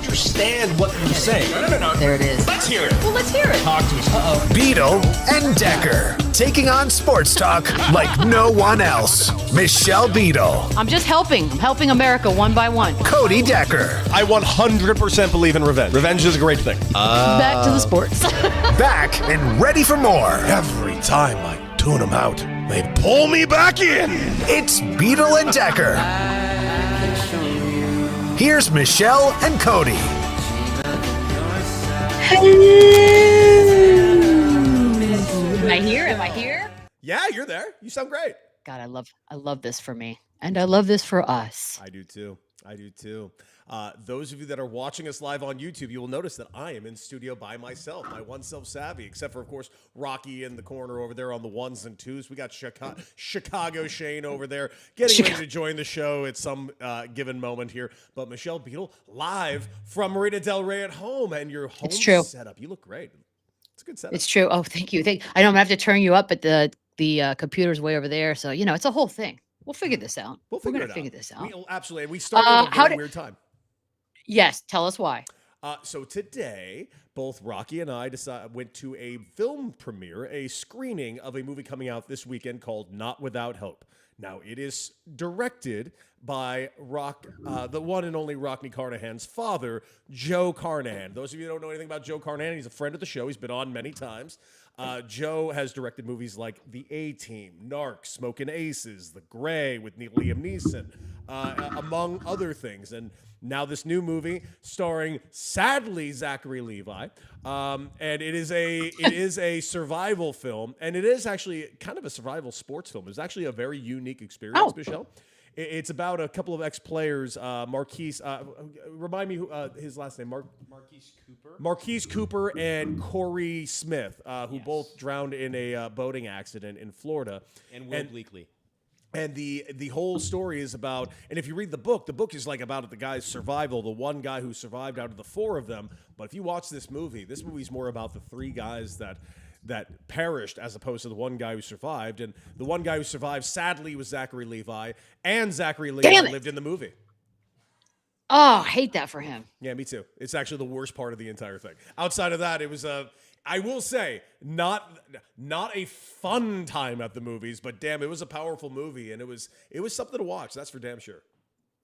understand what you're saying. No. There it is. Let's hear it. Well, let's hear it. Talk to us. Beadle and Decker, taking on sports talk like no one else. Michelle Beadle, I'm just helping. I'm helping America one by one. Cody Decker. I 100% believe in revenge. Revenge is a great thing. Back to the sports. Back and ready for more. Every time I tune them out, they pull me back in. It's Beadle and Decker. Here's Michelle and Cody. Am I here? Am I here? Yeah, you're there. You sound great. God, I love this for me. And I love this for us. I do too. Those of you that are watching us live on YouTube, you will notice that I am in studio by myself. My one self-savvy, except for, of course, Rocky in the corner over there on the ones and twos. We got Chicago Shane over there getting ready to join the show at some given moment here. But Michelle Beadle live from Marina Del Rey at home, and your home setup. You look great. It's a good setup. It's true. Oh, thank you. I know I'm gonna have to turn you up, but the computer's way over there. So it's a whole thing. We'll figure this out. We're going to to figure this out. Absolutely. We started at a very weird time. Yes. Tell us why. So today, both Rocky and I went to a film premiere, a screening of a movie coming out this weekend called Not Without Hope. Now, it is directed by the one and only Rocky Carnahan's father, Joe Carnahan. Those of you who don't know anything about Joe Carnahan, he's a friend of the show. He's been on many times. Joe has directed movies like The A-Team, Narc, Smokin' Aces, The Gray with Liam Neeson, among other things. And now this new movie starring, sadly, Zachary Levi, and it is a survival film, and it is actually kind of a survival sports film. It's actually a very unique experience, Michelle. It's about a couple of ex-players, Marquise. Remind me his last name. Marquise Cooper. Marquise Cooper and Corey Smith, who both drowned in a boating accident in Florida. And Will Bleakley. And the whole story is about, and if you read the book is like about the guy's survival, the one guy who survived out of the four of them. But if you watch this movie's more about the three guys that perished as opposed to the one guy who survived. And the one guy who survived, sadly, was Zachary Levi. And Zachary Levi lived in the movie. Oh, I hate that for him. Yeah, me too. It's actually the worst part of the entire thing. Outside of that, it was I will say, not a fun time at the movies, but damn, it was a powerful movie, and it was something to watch. That's for damn sure.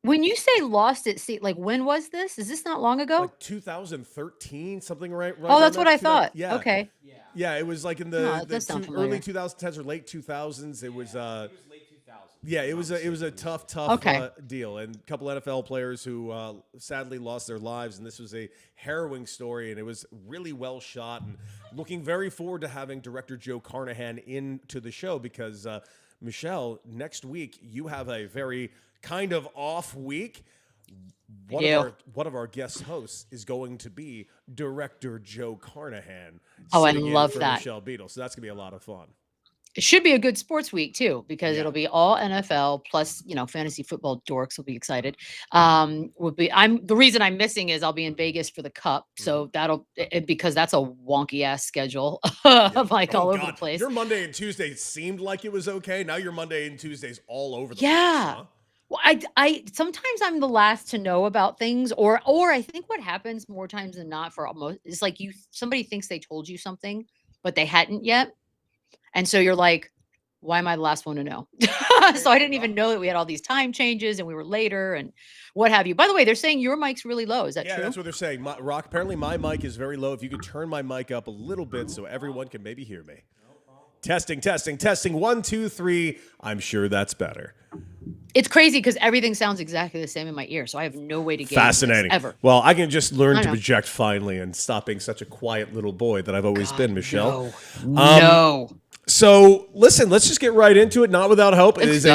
When you say lost at sea, like when was this? Is this not long ago? Like 2013, something right. Oh, that's what I thought. Yeah. Okay. Yeah, it was like in the early 2010s or late 2000s. It was late 2000s. Yeah, it was a tough deal, and a couple NFL players who sadly lost their lives, and this was a harrowing story, and it was really well shot, and looking very forward to having director Joe Carnahan into the show because Michelle, next week you have a very kind of off week. One of our guest hosts is going to be director Joe Carnahan. Oh, I love that. Michelle Beadle, so that's gonna be a lot of fun. It should be a good sports week too, because it'll be all NFL plus, fantasy football dorks will be excited. The reason I'm missing is I'll be in Vegas for the Cup. So because that's a wonky ass schedule of all over the place. Your Monday and Tuesday seemed like it was okay. Now your Monday and Tuesdays all over the place. Yeah. Huh? Well, I sometimes I'm the last to know about things, or I think what happens more times than not for almost is like somebody thinks they told you something, but they hadn't yet. And so you're like, why am I the last one to know? So I didn't even know that we had all these time changes and we were later and what have you. By the way, they're saying your mic's really low. Is that true? Yeah, that's what they're saying. Rock, apparently my mic is very low. If you could turn my mic up a little bit so everyone can maybe hear me. Testing. 1, 2, 3. I'm sure that's better. It's crazy because everything sounds exactly the same in my ear, so I have no way to get fascinating this ever. Well, I can just learn to project finally and stop being such a quiet little boy that I've always been, Michelle. No. So listen, let's just get right into it. Not Without Hope. It is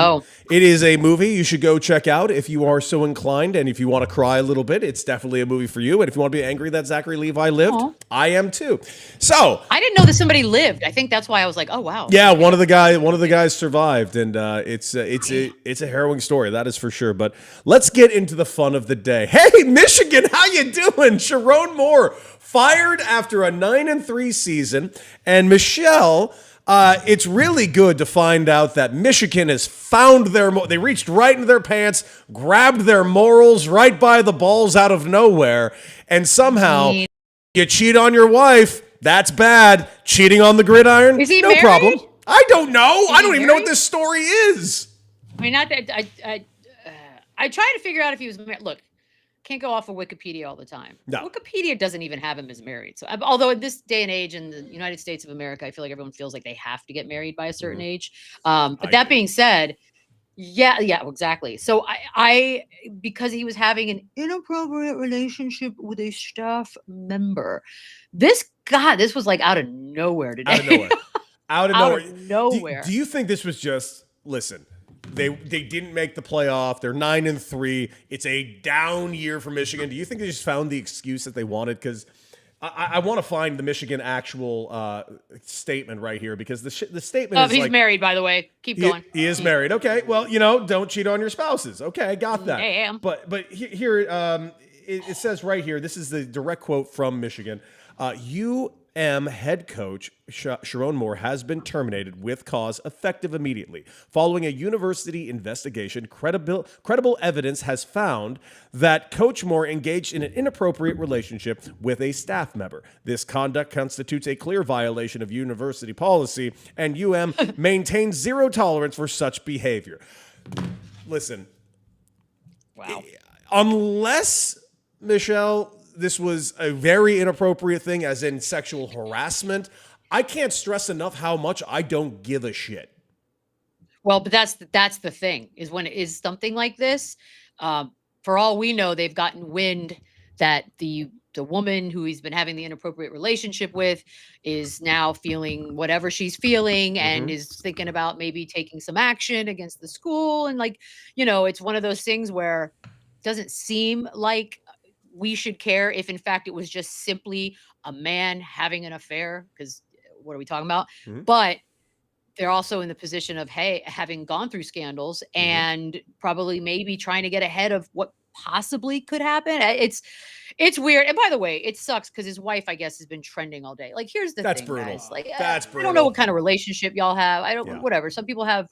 a movie you should go check out if you are so inclined, and if you want to cry a little bit, it's definitely a movie for you. And if you want to be angry that Zachary Levi lived, I am too. So I didn't know that somebody lived. I think that's why I was like, oh wow. Yeah, one of the guys survived, and it's a harrowing story, that is for sure. But let's get into the fun of the day. Hey, Michigan, how you doing? Sharon Moore fired after a 9-3 season, and Michelle. It's really good to find out that Michigan has found they reached right into their pants, grabbed their morals right by the balls out of nowhere, and somehow you cheat on your wife. That's bad. Cheating on the gridiron, Is he no married? problem. I don't know. I don't even know what married? this story is. I mean, not that I try to figure out if he was married. Look, can't go off of Wikipedia all the time. No. Wikipedia doesn't even have him as married. So, although in this day and age in the United States of America, I feel like everyone feels like they have to get married by a certain age. But that being said, yeah, exactly. So I because he was having an inappropriate relationship with a staff member. This was like out of nowhere today. Out of nowhere. Out of Out nowhere. of nowhere. Do you think this was just, listen, they didn't make the playoff. They're 9-3. It's a down year for Michigan. Do you think they just found the excuse that they wanted? Because I want to find the Michigan actual statement right here, because the statement is he's like, married, by the way. Keep going. He is married. Okay. Well, don't cheat on your spouses. Okay, I got that. Damn. But here it says right here, this is the direct quote from Michigan. UM head coach Sharon Moore has been terminated with cause effective immediately. Following a university investigation, credible evidence has found that Coach Moore engaged in an inappropriate relationship with a staff member. This conduct constitutes a clear violation of university policy, and UM maintains zero tolerance for such behavior. Listen. Wow. Unless, Michelle, this was a very inappropriate thing, as in sexual harassment, I can't stress enough how much I don't give a shit. Well, but that's the thing, is when it is something like this, for all we know, they've gotten wind that the woman who he's been having the inappropriate relationship with is now feeling whatever she's feeling and is thinking about maybe taking some action against the school. And it's one of those things where it doesn't seem like we should care if in fact it was just simply a man having an affair, because what are we talking about? But they're also in the position of, hey, having gone through scandals and probably maybe trying to get ahead of what possibly could happen. It's weird. And by the way, it sucks because his wife, I guess, has been trending all day. Like, here's the thing, brutal. guys. Like, That's I brutal. don't know what kind of relationship y'all have. Whatever. Some people have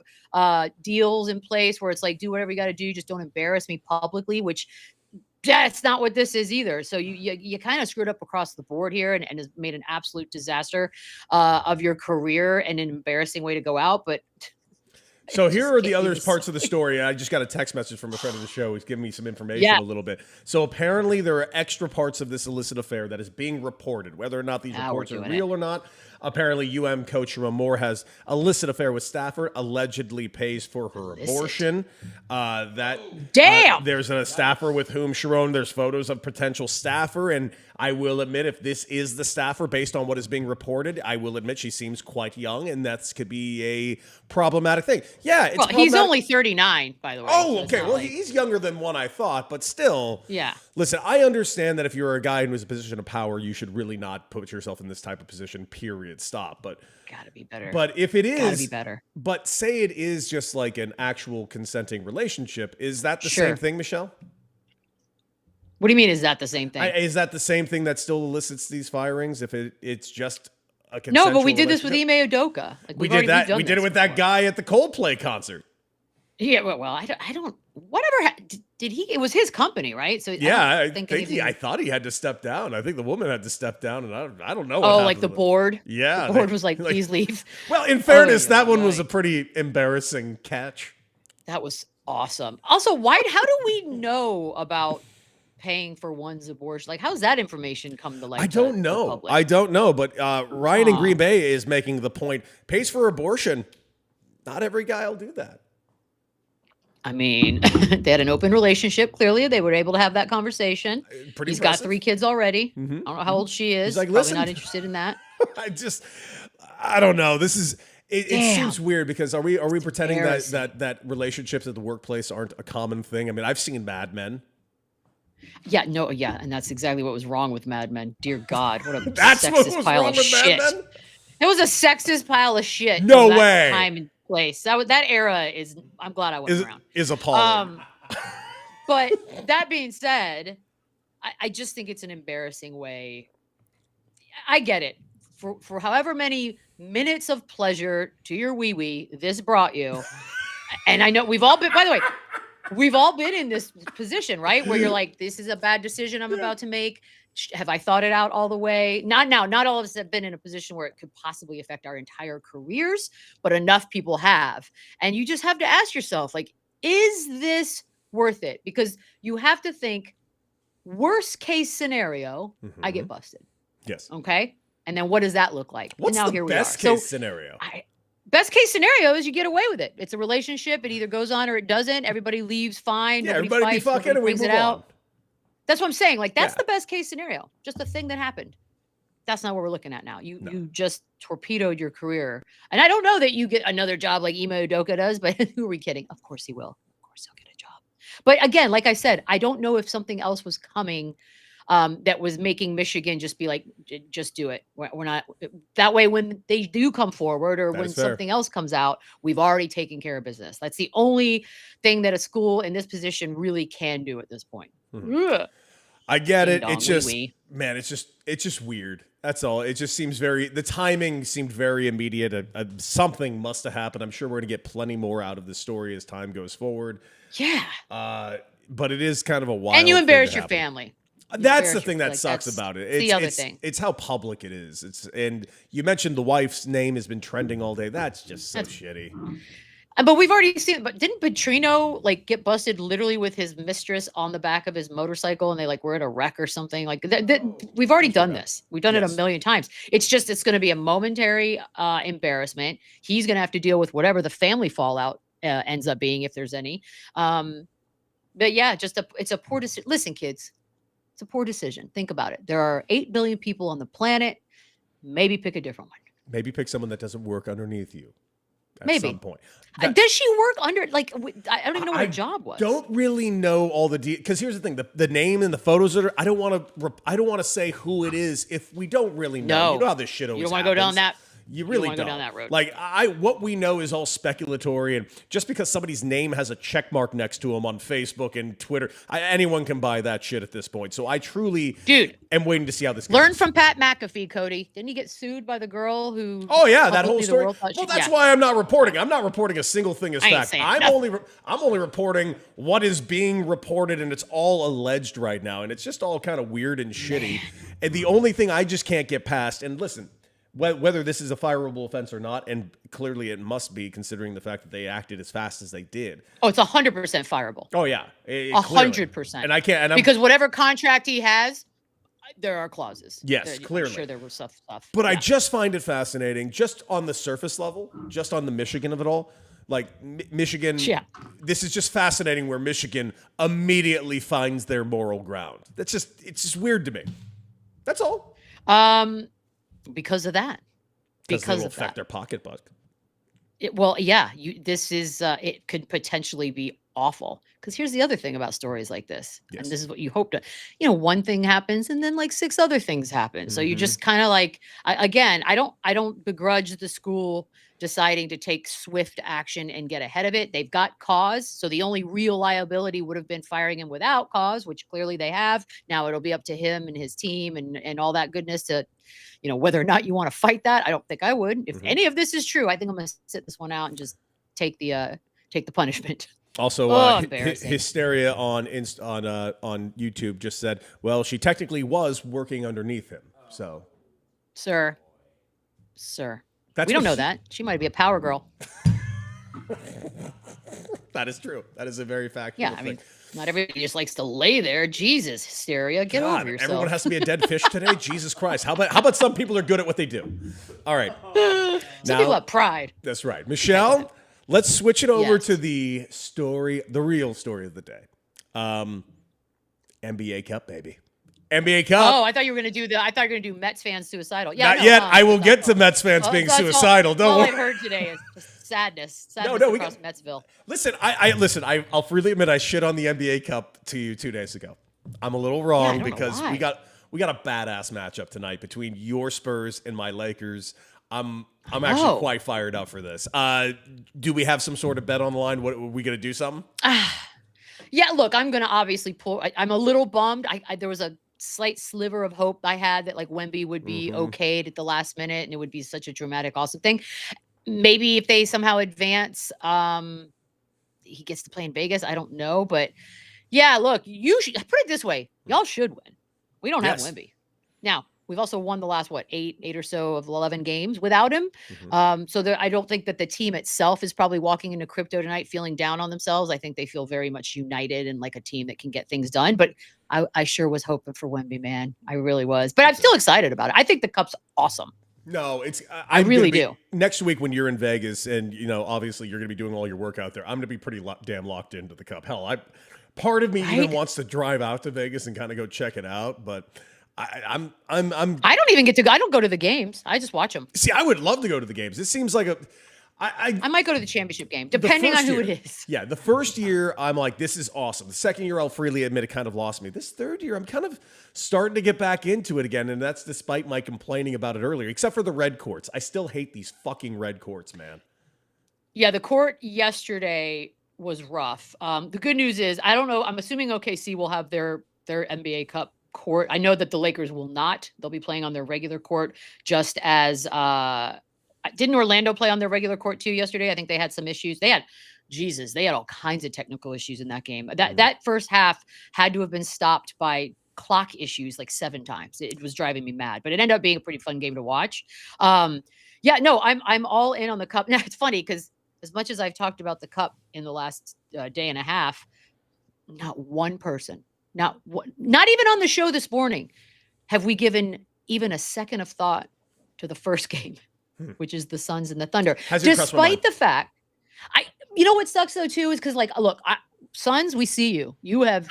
deals in place where it's like, do whatever you got to do. Just don't embarrass me publicly, which that's not what this is either. So you kind of screwed up across the board here and has made an absolute disaster of your career and an embarrassing way to go out. But so here are the other parts of the story. I just got a text message from a friend of the show who's giving me some information a little bit. So apparently there are extra parts of this illicit affair that is being reported, whether or not these reports are real or not. Apparently UM coach Sharon Moore has illicit affair with staffer, allegedly pays for her abortion. There's a staffer with whom there's photos of potential staffer. And I will admit, if this is the staffer based on what is being reported, I will admit she seems quite young, and that could be a problematic thing. Yeah. It's he's only 39, by the way. Oh, okay. Well, he's younger than one I thought, but still. Yeah. Listen, I understand that if you're a guy who is in a position of power, you should really not put yourself in this type of position, period. Stop. But gotta be better. But if it is, gotta be better. But say it is just like an actual consenting relationship, is that the same thing, Michelle? What do you mean? Is that the same thing? Is that the same thing that still elicits these firings? If it's just a consensual No, but we did this with Ime Udoka. We did that. We did it with that guy at the Coldplay concert. Yeah, well, I don't. Whatever did he? It was his company, right? So yeah, I thought he had to step down. I think the woman had to step down, and I don't know. Oh, like the board. Yeah, the board was like, please leave. Well, in fairness, that one was a pretty embarrassing catch. That was awesome. Also, how do we know about paying for one's abortion? Like, how's that information come to light? I don't know. I don't know. But Ryan in Green Bay is making the point: pays for abortion. Not every guy will do that. I mean, they had an open relationship. Clearly, they were able to have that conversation. He's got 3 kids already. I don't know how old she is. He's like, probably not interested in that. I don't know. This is. It seems weird because are we pretending that relationships at the workplace aren't a common thing? I mean, I've seen Mad Men. Yeah, and that's exactly what was wrong with Mad Men. Dear God, what a sexist pile of shit. It was a sexist pile of shit. No way. Time and place. That era is. I'm glad I wasn't around. Is appalling. But that being said, I just think it's an embarrassing way. I get it. for however many minutes of pleasure to your wee this brought you. And I know we've all been, by the way, we've all been in this position, right? Where you're like, this is a bad decision I'm about to make. Have I thought it out all the way? Not now. Not all of us have been in a position where it could possibly affect our entire careers, but enough people have. And you just have to ask yourself, like, is this worth it? Because you have to think, worst case scenario, I get busted. Yes. Okay. And then what does that look like? What's and now the here best we are. case scenario? Best case scenario is you get away with it. It's a relationship. It either goes on or it doesn't. Everybody leaves fine. Yeah, nobody everybody fights, be fucking nobody and we brings move it out. on. That's what I'm saying. Like, that's the best case scenario. Just a thing that happened. That's not what we're looking at now. You just torpedoed your career. And I don't know that you get another job like Ime Udoka does, but who are we kidding? Of course he will. Of course he'll get a job. But again, like I said, I don't know if something else was coming that was making Michigan just be like, just do it. We're not that way. When they do come forward or when something else comes out, we've already taken care of business. That's the only thing that a school in this position really can do at this point. I get it. It's just, man, it's just weird. That's all. It just seems the timing seemed very immediate. Something must have happened. I'm sure we're going to get plenty more out of the story as time goes forward. Yeah. But it is kind of a wild And you embarrass thing your family. That's the thing that sucks about it. It's the other thing. It's how public it is. And you mentioned the wife's name has been trending all day. That's just so shitty. But we've already seen it. But didn't Petrino like get busted literally with his mistress on the back of his motorcycle and they like were in a wreck or something? Like we've already done this. We've done it a million times. It's going to be a momentary embarrassment. He's going to have to deal with whatever the family fallout ends up being, if there's any. But yeah, it's a poor decision. Listen, kids, it's a poor decision. Think about it. There are 8 billion people on the planet. Maybe pick a different one. Maybe pick someone that doesn't work underneath you. At some point. Does she work under, like, I don't even know what her job was. Don't really know all the details. Because here's the thing, the name and the photos that are, I don't want to say who it is if we don't really know. You know how this shit always happens. You don't want to go down that. You really don't. Go down that road. Like, what we know is all speculatory, and just because somebody's name has a check mark next to them on Facebook and Twitter, anyone can buy that shit at this point. So I truly am waiting to see how this goes. Learn from Pat McAfee, Cody. Didn't he get sued by the girl who... Oh, yeah, that whole story. Well, that's why I'm not reporting. I'm not reporting a single thing as fact. I'm only reporting what is being reported, and it's all alleged right now, and it's just all kind of weird and shitty. And the only thing I just can't get past, and listen... Whether this is a fireable offense or not, and clearly it must be, considering the fact that they acted as fast as they did. Oh, it's 100% fireable. Oh yeah, 100%. And I can't, because whatever contract he has, there are clauses. Yes, clearly. I'm sure there was stuff. But I just find it fascinating, just on the surface level, just on the Michigan of it all. Like Michigan, this is just fascinating where Michigan immediately finds their moral ground. It's just weird to me. That's all. Because of that. Because it will affect their pocketbook. This is, it could potentially be awful. Because here's the other thing about stories like this. Yes. And this is what you hope to, one thing happens and then like 6 other things happen. Mm-hmm. So you just kind of like, I don't begrudge the school deciding to take swift action and get ahead of it. They've got cause. So the only real liability would have been firing him without cause, which clearly they have. Now it'll be up to him and his team and all that goodness to, whether or not you want to fight that. I don't think I would. If any of this is true, I think I'm going to sit this one out and just take the punishment. Also, Hysteria on YouTube just said, well, she technically was working underneath him. So, Sir. We don't know that. She might be a power girl. That is true. That is a very factual thing. I mean, not everybody just likes to lay there. Jesus, Hysteria. Get over yourself. Everyone has to be a dead fish today? Jesus Christ. How about some people are good at what they do? All right. Some people have pride. That's right. Michelle, let's switch it over to the real story of the day. NBA Cup, baby. NBA Cup. Oh, I thought you were going to do Mets fans suicidal. Yeah, Not yet. I will get to Mets fans being suicidal. All I've heard today is just sadness. Sadness across Metsville. Listen, I'll freely admit I shit on the NBA Cup to you 2 days ago. I'm a little wrong because we got a badass matchup tonight between your Spurs and my Lakers. I'm actually quite fired up for this. Do we have some sort of bet on the line? What are we going to do something? Yeah, look, I'm going to obviously pull. I'm a little bummed. There was a slight sliver of hope I had that like Wemby would be okayed at the last minute and it would be such a dramatic, awesome thing. Maybe if they somehow advance, he gets to play in Vegas. I don't know, but yeah, look, you should put it this way. Y'all should win. We don't have Wemby. Now, we've also won the last, eight or so of 11 games without him. So I don't think that the team itself is probably walking into crypto tonight feeling down on themselves. I think they feel very much united and like a team that can get things done. But I sure was hoping for Wemby, man. I really was. But I'm still excited about it. I think the Cup's awesome. No, I really do. Next week when you're in Vegas and, obviously you're going to be doing all your work out there, I'm going to be pretty damn locked into the Cup. Hell, part of me even wants to drive out to Vegas and kind of go check it out, but I don't even get to go. I don't go to the games. I just watch them. See, I would love to go to the games. It seems like I might go to the championship game, depending on who it is. Yeah, the first year, I'm like, this is awesome. The second year, I'll freely admit it kind of lost me. This third year, I'm kind of starting to get back into it again, and that's despite my complaining about it earlier, except for the red courts. I still hate these fucking red courts, man. Yeah, the court yesterday was rough. The good news is, I don't know, I'm assuming OKC will have their NBA Cup court. I know that the Lakers will not. They'll be playing on their regular court, just as didn't Orlando play on their regular court too yesterday? I think they had some issues. They had all kinds of technical issues in that game. That first half had to have been stopped by clock issues like 7 times. It was driving me mad, but it ended up being a pretty fun game to watch. I'm all in on the Cup. Now it's funny because as much as I've talked about the Cup in the last day and a half, not one person, not even on the show this morning, have we given even a second of thought to the first game, which is the Suns and the Thunder. Despite the fact, what sucks though too is because look, Suns, we see you. You have,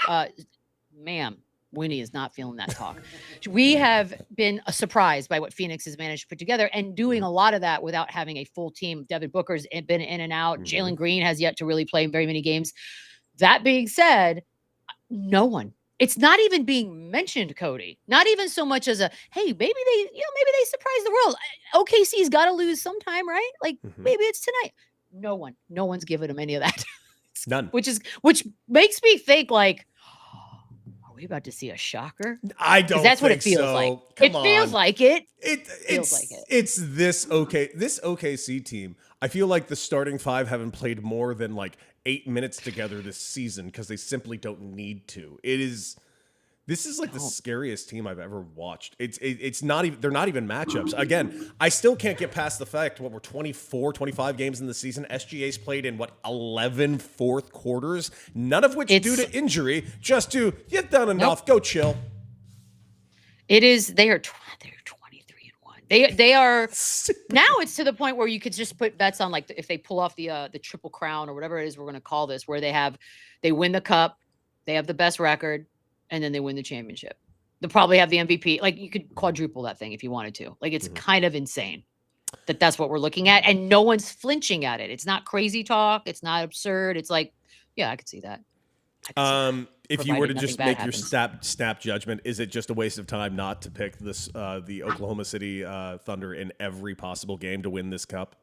ma'am, Winnie is not feeling that talk. We have been surprised by what Phoenix has managed to put together and doing a lot of that without having a full team. Devin Booker's been in and out. Jalen Green has yet to really play very many games. That being said, no one. It's not even being mentioned, Cody. Not even so much as hey, maybe they surprise the world. OKC's got to lose sometime, right? Like maybe it's tonight. No one's giving them any of that. None. Which makes me think like, are we about to see a shocker? I don't. That's what it feels so. like. Come on. Feels like it. It feels like it. It's this OKC team. I feel like the starting 5 haven't played more than like 8 minutes together this season because they simply don't need to. This is like the scariest team I've ever watched. It's not even, they're not even matchups. Again, I still can't get past the fact we're 24, 25 games in the season. SGA's played in 11 fourth quarters, none of which due to injury, just to get done enough, go chill. It is, they are 23-1. They are now. It's to the point where you could just put bets on like if they pull off the triple crown or whatever it is we're going to call this, where they win the Cup, they have the best record, and then they win the championship. They'll probably have the MVP. Like you could quadruple that thing if you wanted to. Like it's kind of insane that's what we're looking at, and no one's flinching at it. It's not crazy talk. It's not absurd. It's like, yeah, I could see that. If you were to just make your snap judgment, is it just a waste of time not to pick this the Oklahoma City Thunder in every possible game to win this Cup?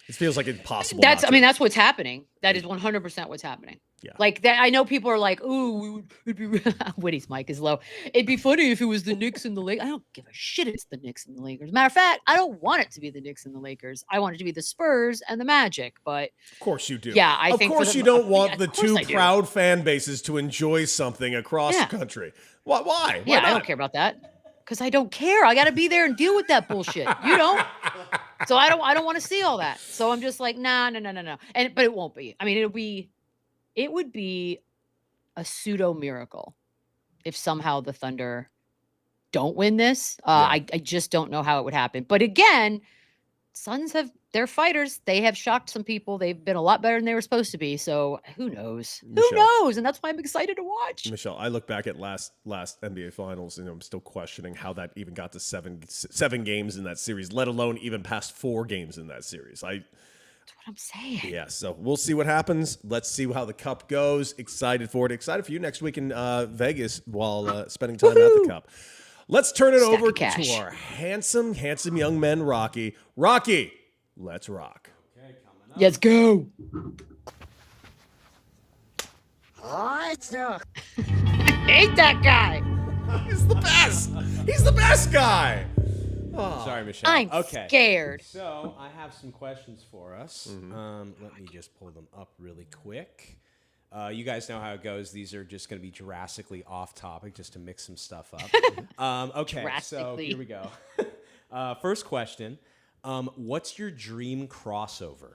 It feels like impossible. That's what's happening. That is 100% what's happening. Yeah. Like that. I know people are like, "Ooh, it'd be Witty's mic is low. It'd be funny if it was the Knicks and the Lakers." I don't give a shit. It's the Knicks and the Lakers. Matter of fact, I don't want it to be the Knicks and the Lakers. I want it to be the Spurs and the Magic. But of course you do. Yeah, I think. Of course you don't want the two proud fan bases to enjoy something across the country. Why? Why yeah, not? I don't care about that because I don't care. I got to be there and deal with that bullshit. You don't. So I don't want to see all that. So I'm just like, no. But it won't be. I mean, it would be a pseudo miracle if somehow the Thunder don't win this. I just don't know how it would happen. But again, Suns they're fighters. They have shocked some people. They've been a lot better than they were supposed to be. So who knows? Who knows? And that's why I'm excited to watch. Michelle, I look back at last NBA Finals and I'm still questioning how that even got to seven games in that series, let alone even past 4 games in that series. That's what I'm saying. Yeah, so we'll see what happens. Let's see how the Cup goes. Excited for it. Excited for you next week in Vegas while spending time at the Cup. Let's turn it over to our handsome young men, Rocky. Rocky, let's rock. Okay, coming up. Let's go. I hate that guy. He's the best. He's the best guy. Sorry, Michelle. I'm scared. So I have some questions for us. Let me just pull them up really quick. You guys know how it goes. These are just going to be drastically off topic just to mix some stuff up. Okay, so here we go. First question. What's your dream crossover?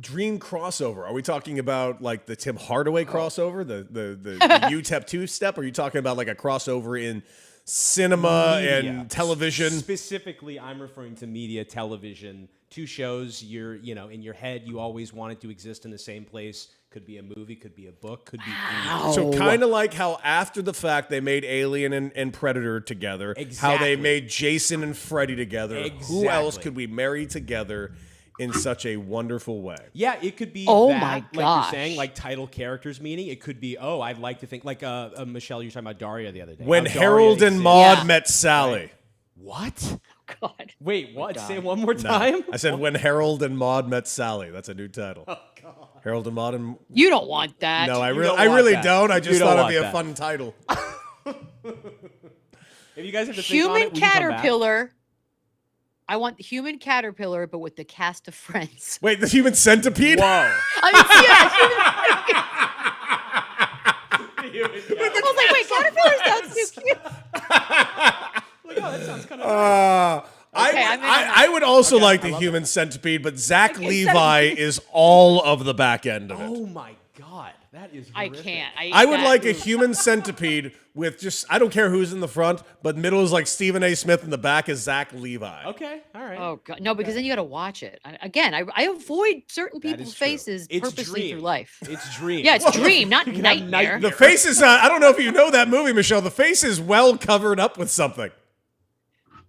Dream crossover. Are we talking about like the Tim Hardaway crossover, the UTEP 2-step? Or are you talking about like a crossover in cinema and television? Specifically, I'm referring to media, television, two shows. In your head, you always want it to exist in the same place. Could be a movie, could be a book, could be anything. So kind of like how after the fact they made Alien and Predator together, how they made Jason and Freddy together. Who else could we marry together in such a wonderful way? Yeah, it could be Oh that, my like gosh. you're saying, like title characters meaning. It could be, I'd like to think, like Michelle, you were talking about Daria the other day. When How Harold Daria and exists. Maude met Sally. Right. What? God. Wait, what? God. Say it one more time? I said when Harold and Maude met Sally. That's a new title. Oh, God. Harold and Maude and... You don't want that. No, I You really, don't I want really that. don't. I You just don't thought it'd want be a that. fun title. If you guys have to think on Human it, we can come back. caterpillar. I want the human caterpillar, but with the cast of Friends. Wait, the human centipede? Whoa. I was like, wait, caterpillar sounds too cute. That sounds kind of I would also like the human centipede, but Zach Levi is all of the back end of it. Oh my God, that is I horrific. can't. I would like a human centipede with just, I don't care who's in the front, but middle is like Stephen A. Smith and the back is Zach Levi. Okay, all right. Oh God, no! Because then you got to watch it. I avoid certain That is people's true. faces It's purposely Dream. through life. It's Dream. Yeah, it's dream, not nightmare. The face is, I don't know if you know that movie, Michelle. The face is well covered up with something.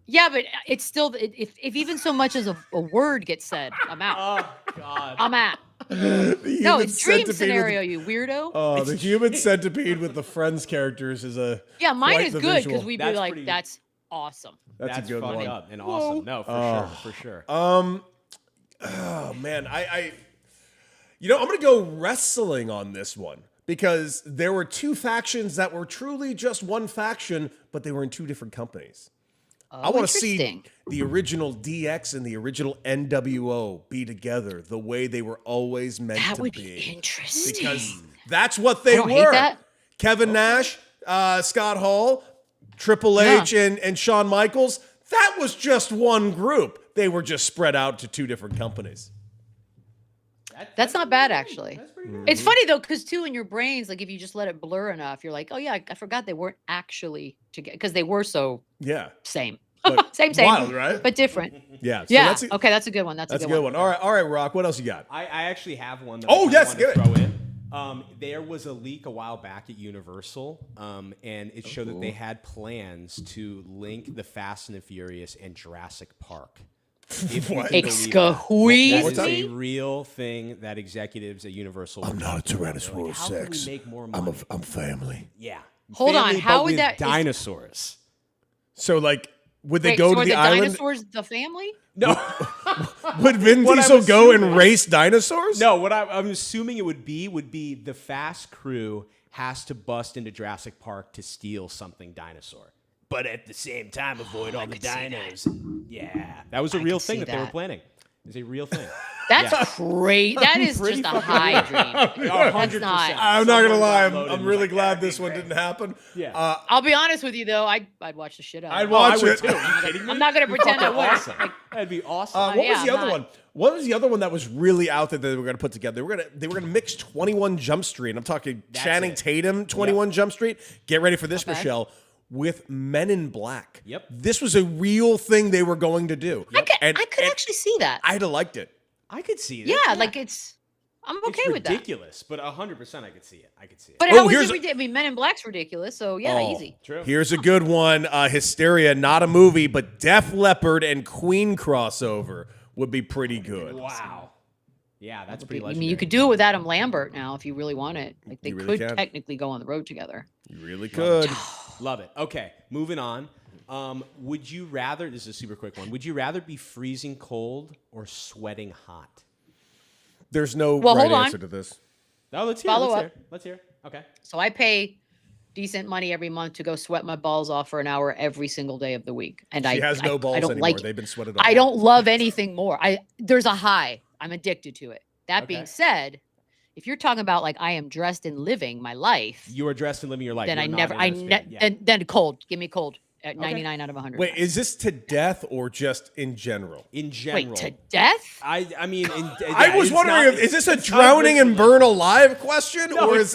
Yeah, but it's still if even so much as a word gets said, I'm out. Oh God. I'm out. The No, human it's dream centipede scenario, with- you weirdo. Oh, the human centipede with the Friends characters is a Yeah, mine quite is the good visual. because we'd be That's like, pretty- that's awesome. That's a good funny one. up and awesome. No, for sure. Oh man, I'm gonna go wrestling on this one because there were two factions that were truly just one faction, but they were in two different companies. I want to see interesting. the original DX and the original NWO be together the way they were always meant That to would be. be interesting. Because that's what they don't were. hate that. Kevin Nash, Scott Hall, Triple H, and Shawn Michaels. That was just one group. They were just spread out to two different companies. That's not bad, actually. That's pretty good. It's funny though, because too in your brains, like if you just let it blur enough, you're like, oh yeah, I forgot they weren't actually together because they were so Yeah. same, But same, wild, right? but different. Yeah. So Yeah. That's Okay, that's a good one. That's a good one. All right, Rock. What else you got? I actually have one that Oh, I yes, wanted to get it. throw in. There was a leak a while back at Universal, and it showed that they had plans to link the Fast and the Furious and Jurassic Park. If you can believe Excuse that is a me? real thing that executives at Universal. I'm not a They're like, Tyrannosaurus how can we Rex. make more money? I'm family. Yeah. Hold on, Family, how but would with that- is- dinosaurs? So, like, would they Wait, go so to are the the island? dinosaurs the family? No. Would Vin What I'm Diesel go and assuming- race dinosaurs? No, what I'm assuming it would be the Fast crew has to bust into Jurassic Park to steal something dinosaur. But at the same time, avoid all the dinos. Yeah. That was a real thing see that they were that. planning. It's a real thing. That's great. That is Pretty just a fucking high real. dream. 100%. not- I'm not gonna Someone lie. got loaded I'm and really was like, glad "That'd be this one great." didn't happen. Yeah. I'll be honest with you though, I'd watch the shit out I'd of it. watch I would it. too. Are you kidding me? I'm not gonna pretend I wouldn't. Awesome. That'd be awesome. What was yeah, the I'm other not- one? What was the other one that was really out there that they were going to put together? They were gonna mix 21 Jump Street. And I'm talking Channing it. Tatum, 21 Jump Street. Get ready for this, Okay. Michelle. With Men in Black. Yep. This was a real thing they were going to do. I could And actually see that. I'd have liked it. I could see that. Yeah, like I'm okay it's with that. ridiculous, but 100% I could see it. I could see it. But Oh, how is here's it ridiculous? I mean, Men in Black's ridiculous, so yeah, Oh, easy. True. Here's a good one. Hysteria, not a movie, but Def Leppard and Queen crossover would be pretty good. Wow. Yeah, that's pretty I legendary. mean, you could do it with Adam Lambert now if you really want it. Like they You really could can. technically go on the road together. You really could. Love it. Okay, moving on. Would you rather, this is a super quick one, would you rather be freezing cold or sweating hot? There's no Well, right hold on. answer to this. No, let's hear Follow it. up. Let's hear it. Okay. So I pay decent money every month to go sweat my balls off for an hour every single day of the week. And She has no balls I don't anymore. like it. They've been sweated off. I don't love anything more. There's a high. I'm addicted to it. That being said, if you're talking about like I am dressed and living my life, You are dressed and living your life. then You're then cold. Give me cold at 99 out of 100. Wait, is this to death or just in general? In general. Wait, to death? I mean, I was wondering, is this a drowning and burn alive question, or is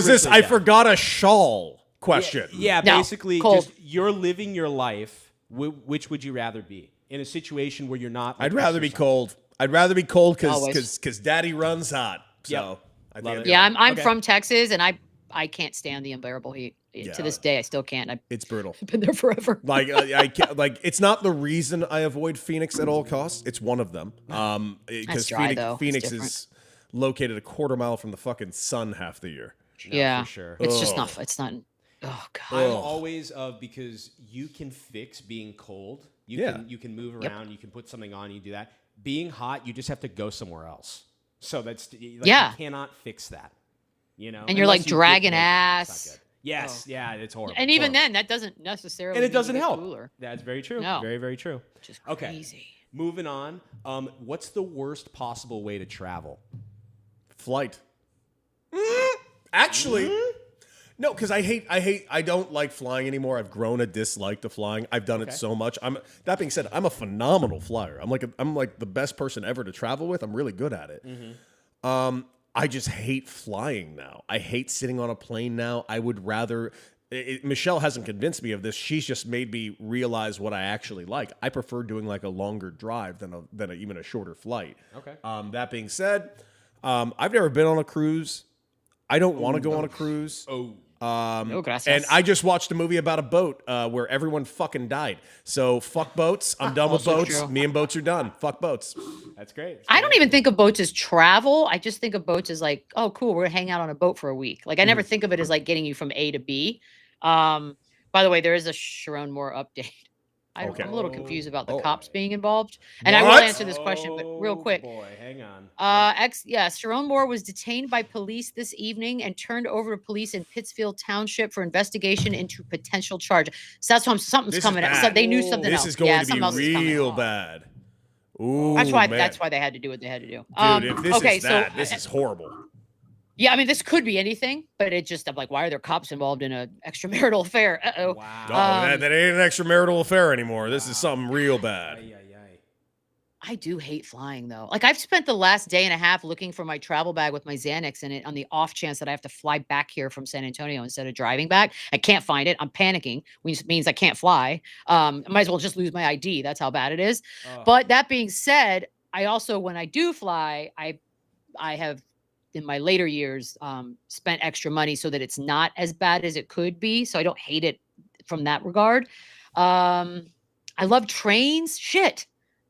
this I forgot a shawl question? Yeah, No, basically, cold. just you're living your life. Which would you rather be in a situation where you're not? Like, I'd rather be cold. I'd rather be cold Always. because daddy runs hot. So Yep. I Love think it. Yeah, I'm Okay. from Texas, and I can't stand the unbearable heat. Yeah. To this day, I still can't. I've it's brutal. been there forever. Like I can't, like it's not the reason I avoid Phoenix at all costs. It's one of them. Because dry, though. It's Phoenix different. is located a quarter mile from the fucking sun half the year. Yeah, for sure. It's just not. It's not. Oh God. I'm always because you can fix being cold. You can move around. You can put something on. You do that. Being hot, you just have to go somewhere else. So that's you cannot fix that. You know, And you're like unless you dragging get naked, it's not ass. good. Yes, yeah, it's horrible. And even horrible. then, that doesn't necessarily. and it mean you doesn't get help. Cooler. That's very true. No. Very, very true. Just Okay. crazy. Moving on. What's the worst possible way to travel? Flight. Actually, no, because I don't like flying anymore. I've grown a dislike to flying. I've done it so much. That being said, I'm a phenomenal flyer. I'm like the best person ever to travel with. I'm really good at it. I just hate flying now. I hate sitting on a plane now. I would rather. Michelle hasn't convinced me of this. She's just made me realize what I actually like. I prefer doing like a longer drive than even a shorter flight. Okay. That being said, I've never been on a cruise. I don't want to go on a cruise. No, gracias. And I just watched a movie about a boat where everyone fucking died. So fuck boats. I'm done with Also boats. true. Me and boats are done. Fuck boats. That's great. I don't even think of boats as travel. I just think of boats as like, oh, cool, we're gonna hang out on a boat for a week. Like I never think of it as like getting you from A to B. By the way, there is a Sharon Moore update. I'm a little confused about the cops being involved, and I will What? answer this question, but real quick. Boy, hang on. Sharon Moore was detained by police this evening and turned over to police in Pittsfield Township for investigation into potential charge. So that's why something's This is coming. So bad. they knew something This else. is going to something else be is coming. real bad. Ooh, That's why. man. That's why they had to do what they had to do. Dude, if this okay, is that, so this is horrible. yeah, I mean, this could be anything, but it just I'm like, why are there cops involved in an extramarital affair? Wow. That ain't an extramarital affair anymore. This is something real bad. Ay. I do hate flying though. Like I've spent the last day and a half looking for my travel bag with my Xanax in it on the off chance that I have to fly back here from San Antonio instead of driving back. I can't find it. I'm panicking, which means I can't fly. I might as well just lose my ID. That's how bad it is. But that being said, I also, when I do fly, I have in my later years spent extra money so that it's not as bad as it could be. So I don't hate it from that regard. I love trains. Shit.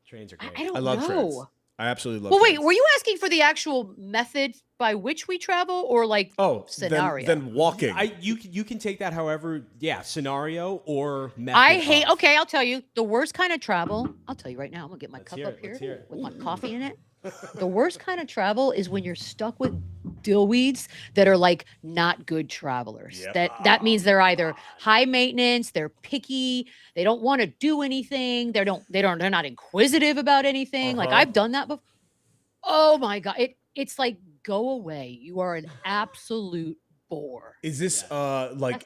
Trains are great. I don't I love know. trains. I absolutely love Well, wait, trains. were you asking for the actual method by which we travel or like scenario? Then walking. You can take that however, scenario or method. I hate, of. okay, I'll tell you the worst kind of travel. I'll tell you right now. I'm going to get my cup hear up it, here let's hear it. with my coffee in it. The worst kind of travel is when you're stuck with dillweeds that are like not good travelers. Yep. That means they're either high maintenance, they're picky, they don't want to do anything, they're not inquisitive about anything. Like I've done that before. Oh my God. It's like go away. You are an absolute bore. Is this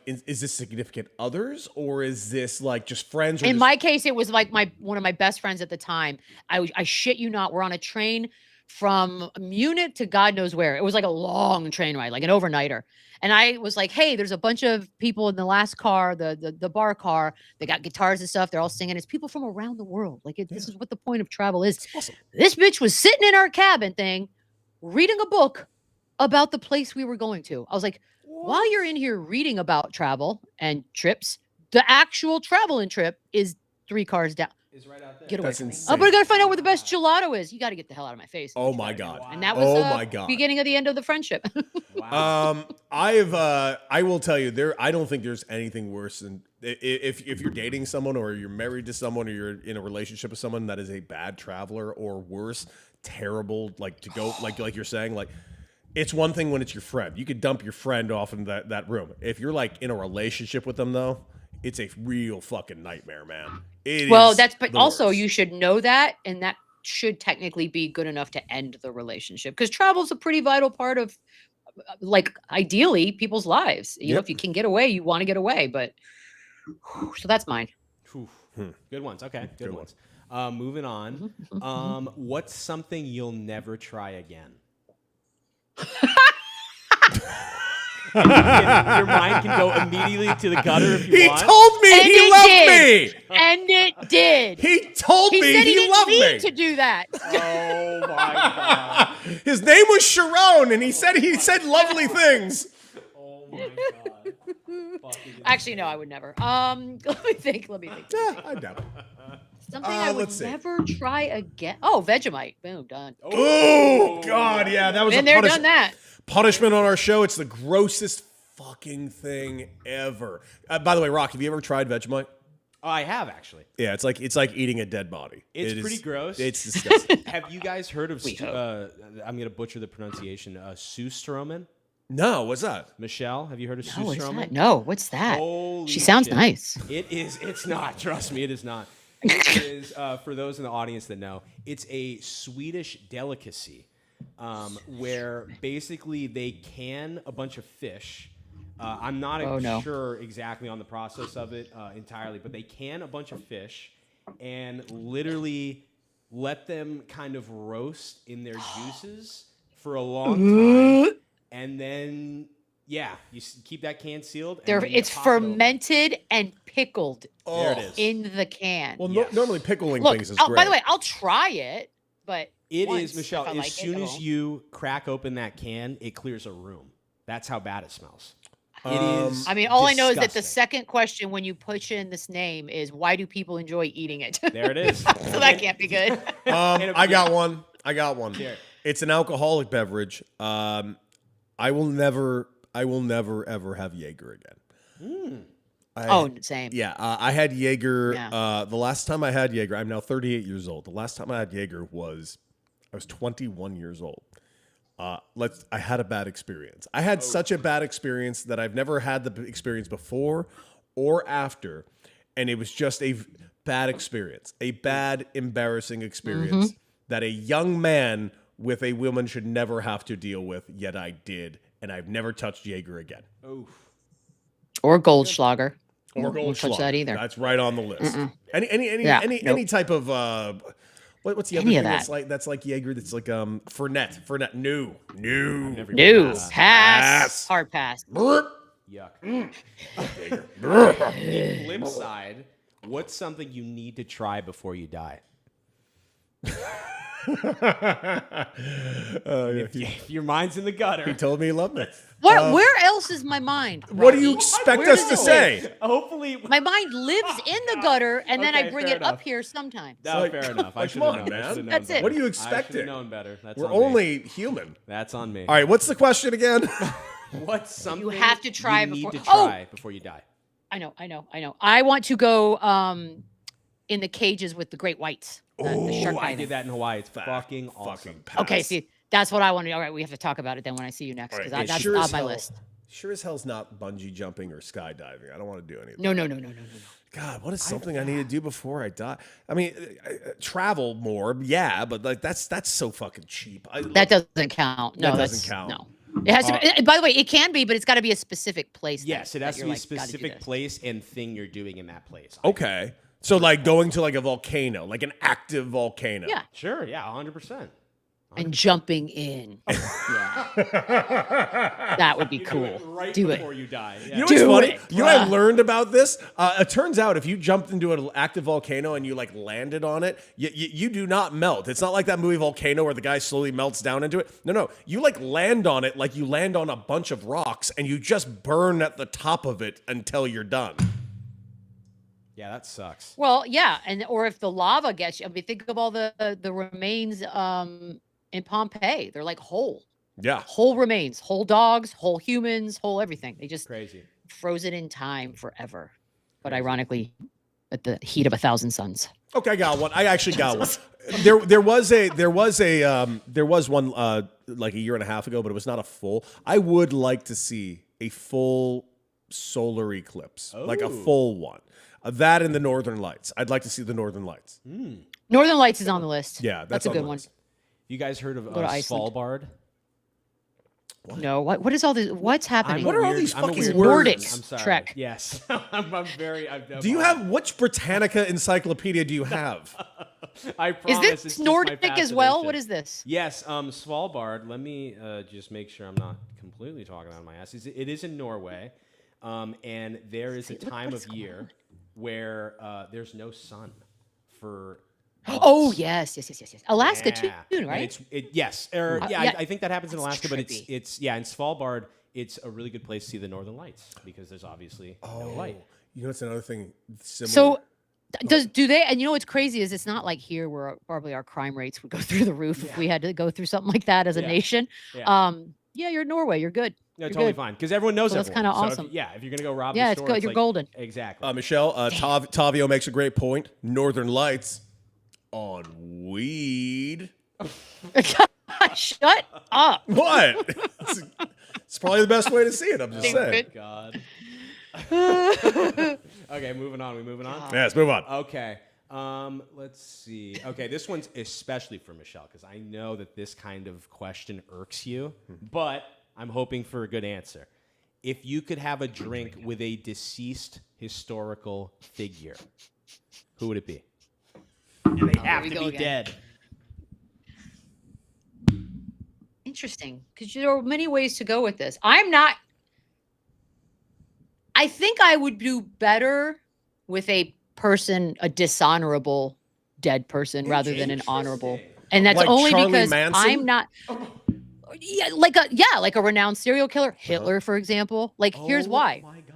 is this significant others or is this like just friends? Or In just- my case, it was like one of my best friends at the time. I shit you not. We're on a train from Munich to God knows where. It was like a long train ride, like an overnighter. And I was like, hey, there's a bunch of people in the last car, the bar car. They got guitars and stuff. They're all singing. It's people from around the world. Like this is what the point of travel is. awesome. This bitch was sitting in our cabin thing, reading a book about the place we were going to. I was like, while you're in here reading about travel and trips, the actual travel and trip is 3 cars down. Is right out there. Get away That's from me. insane. Oh, but I gotta find out where the best gelato is. You gotta get the hell out of my face. Oh my God. And that was my God. beginning of the end of the friendship. Wow. I will tell you I don't think there's anything worse than if you're dating someone or you're married to someone or you're in a relationship with someone that is a bad traveler or worse, terrible, like to go like you're saying, like It's one thing when it's your friend. You could dump your friend off in that room. If you're like in a relationship with them, though, it's a real fucking nightmare, man. But also worst. you should know that, and that should technically be good enough to end the relationship, because travel is a pretty vital part of, like, ideally people's lives. You know, if you can get away, you want to get away. But so that's mine. Good ones. Okay, good ones. Moving on. What's something you'll never try again? Your mind can go immediately to the gutter if you want. He told me he loved me. And it did. He told me said he loved me. To do that. Oh my god. His name was Sharon, and he said lovely things. Oh my god. Actually, no, I would never. Let me think. Yeah, I doubt it. Something I would never try again. Oh, Vegemite. Boom, done. Oh God, yeah, that was Been there, done that. Punishment on our show. It's the grossest fucking thing ever. By the way, Rock, have you ever tried Vegemite? Oh, I have actually. Yeah, it's like eating a dead body. It's pretty gross. It's disgusting. Have you guys heard of? I'm gonna butcher the pronunciation. Sue Stroman. No, what's that? Michelle, have you heard of Sue What's Stroman? that? No, what's that? Holy she sounds shit. nice. It is. It's not. Trust me, it is not. It is, for those in the audience that know, it's a Swedish delicacy where basically they can a bunch of fish. I'm not sure exactly on the process of it entirely, but they can a bunch of fish and literally let them kind of roast in their juices for a long time. And then, yeah, you keep that can sealed. It's fermented and pickled. There it is. In the can. Well, normally pickling things is great. By the way, I'll try it, but it is, Michelle, as soon as you crack open that can, it clears a room. That's how bad it smells. It is. I mean, all I know is that the disgusting. second question when you push in this name is, why do people enjoy eating it? There it is. So that can't be good. I got one. Here. It's an alcoholic beverage. I will never ever have Jaeger again. Same. Yeah, I had Jaeger. The last time I had Jaeger, I'm now 38 years old. The last time I had Jaeger I was 21 years old. I had a bad experience. I had such a bad experience that I've never had the experience before or after, and it was just a bad experience, a bad, embarrassing experience that a young man with a woman should never have to deal with. Yet I did, and I've never touched Jaeger again. Oof. Or Goldschlager. Or Won't touch that either. That's right on the list. Any type of what's the other thing that's like Jaeger? That's like Fernet. No. Pass. Hard pass. Yuck. Flip side, what's something you need to try before you die? If your mind's in the gutter. He told me he loved me. Where else is my mind? What do Rocky? you expect Where us does to it say? live? Hopefully. My mind lives in the gutter, and then I Okay, bring fair it up enough. here sometimes. No, fair enough. I should have known. man. That's it. What do you I expect? should have known better. That's We're on me. only human. That's on me. All right, what's the question again? What's something You have to try you before. need to try before you die? I know. I want to go in the cages with the great whites. The shark I diving. did that in Hawaii. It's fucking awesome. pass. Okay, see, that's what I want to do. All right, we have to talk about it then when I see you next, because that's on my list. Sure as hell's not bungee jumping or skydiving. I don't want to do anything. No. God, what is something I need to do before I die? I mean, travel more, yeah, but like that's so fucking cheap. That doesn't count. No, That doesn't count. No. It has to be, by the way, it can be, but it's got to be a specific place. Yes, it has to you're be a like, gotta do specific this. place and thing you're doing in that place. Okay, so like going to like a volcano, like an active volcano. Yeah. Sure, yeah, 100%. And jumping in. Yeah. That would be cool. Right Do it. before you die. Yeah. You know what's funny? it, You know what I bruh. learned about this? It turns out if you jumped into an active volcano and you like landed on it, you do not melt. It's not like that movie Volcano where the guy slowly melts down into it. No. You like land on it like you land on a bunch of rocks and you just burn at the top of it until you're done. Yeah, that sucks. Well, yeah, or if the lava gets you, I mean, think of all the remains in Pompeii. They're like whole remains, whole dogs, whole humans, whole everything. They just Crazy. frozen in time forever. But ironically, at the heat of 1,000 suns. Okay, I got one. I actually got one. There was one like a year and a half ago, but it was not a full. I would like to see a full solar eclipse, like a full one. That and the Northern Lights. I'd like to see the Northern Lights. Northern Lights is on the list. Yeah, that's a on good the one. list. You guys heard of Go to Iceland. Svalbard? No, what is all this? What's happening? What are all these fucking It's words? Nordic I'm sorry. Trek. Yes. I'm very. Do you have which Britannica encyclopedia do you have? I Is promise. this it's just Nordic my as well? fascination. What is this? Yes, Svalbard. Let me just make sure I'm not completely talking out of my ass. It is in Norway, and there is a time of year where there's no sun for. Oh yes. Alaska Yeah. too, And right? yes, yeah. I think that happens in That's Alaska, but trippy. it's in Svalbard. It's a really good place to see the Northern Lights because there's obviously no light. You know, it's another thing similar. So do they? And you know what's crazy is it's not like here where probably our crime rates would go through the roof if we had to go through something like that as a nation. Yeah. Yeah, you're in Norway. You're good. No, You're totally good. fine because everyone knows So that's everyone. kinda So awesome. if you're gonna go rob Yeah, the it's store, good. You're golden. Exactly. Michelle, Tavio makes a great point. Northern Lights on weed. Shut up. What? It's probably the best way to see it. I'm just saying. Stupid. God. Okay, moving on. We moving on. Yeah, let's move on. Okay. Let's see. Okay, this one's especially for Michelle because I know that this kind of question irks you, but I'm hoping for a good answer. If you could have a drink with a deceased historical figure, who would it be? And they have we to go be again. dead. Interesting, because there are many ways to go with this. I think I would do better with a dishonorable dead person rather than an honorable. And that's Like only Charlie because Manson? I'm not like a renowned serial killer, Hitler, for example. Like, here's why. Oh my God.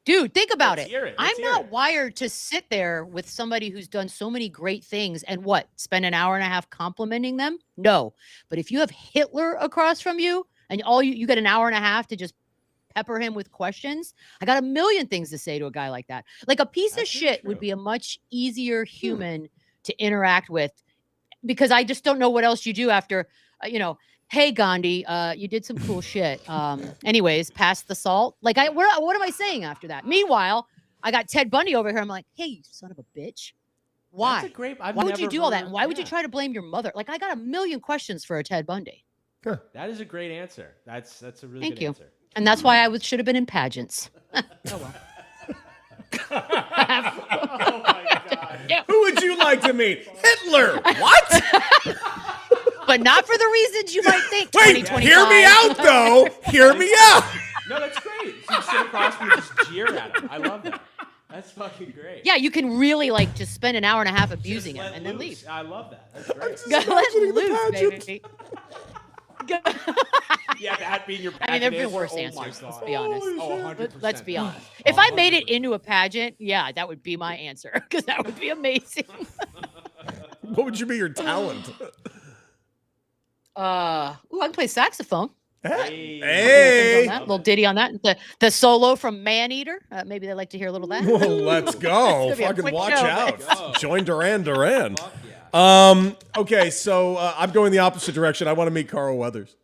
Dude, think about Let's it. hear it. I'm Let's hear not it. wired to sit there with somebody who's done so many great things and spend an hour and a half complimenting them? No. But if you have Hitler across from you and you get an hour and a half to just pepper him with questions, I got a million things to say to a guy like that. Like, a piece of shit would be a much easier human to interact with, because I just don't know what else you do after, hey, Gandhi, you did some cool shit. Anyways, pass the salt. Like, what am I saying after that? Meanwhile, I got Ted Bundy over here. I'm like, hey, you son of a bitch. Why? That's a great. Why would you do all that? And why would you try to blame your mother? Like, I got a million questions for a Ted Bundy. That is a great answer. That's a really Thank good you. answer. And that's why I should have been in pageants. Oh my God. Who would you like to meet? Hitler. What? But not for the reasons you might think. Wait, 2025. hear me out, though. Hear me out. No, that's great. So you sit across from me and just jeer at him. I love that. That's fucking great. Yeah, you can really just spend an hour and a half abusing him Let and then loose. leave. I love that. That's great. Let's imagining the loose, pageant. baby. Yeah, that being your I mean, there have been pageant worse answer. answers. Oh my Let's God. be honest. Oh, 100%. Let's be honest. If I made it into a pageant, yeah, that would be my answer, because that would be amazing. What would you be your talent? I can play saxophone. Hey. Little ditty on that. The solo from Maneater. Maybe they'd like to hear a little of that. Well, let's go. It's gonna be a Fucking quick watch show, out. man. Join Duran Duran. Fuck yeah. Okay, so I'm going the opposite direction. I want to meet Carl Weathers.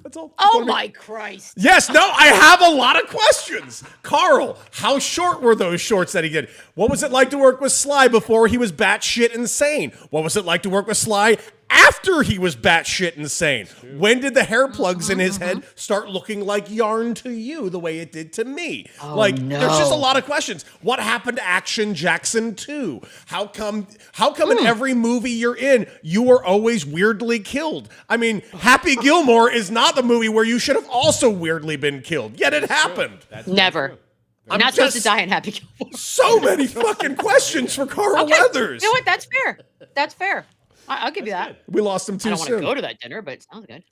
That's all. Just Oh wanna meet- my Christ. Yes, no, I have a lot of questions. Carl, how short were those shorts that he did? What was it like to work with Sly before he was batshit insane? What was it like to work with Sly after he was batshit insane? When did the hair plugs in his head start looking like yarn to you the way it did to me? There's just a lot of questions. What happened to Action Jackson 2? How come in every movie you're in, you were always weirdly killed? I mean, Happy Gilmore is not the movie where you should have also weirdly been killed, yet it happened. That's Never. true. You're not supposed to die in Happy Gilmore. So many fucking questions for Carl Weathers. You know what? That's fair. That's fair. I'll give you that. We lost him I too don't want to soon. go to that dinner, but it sounds good.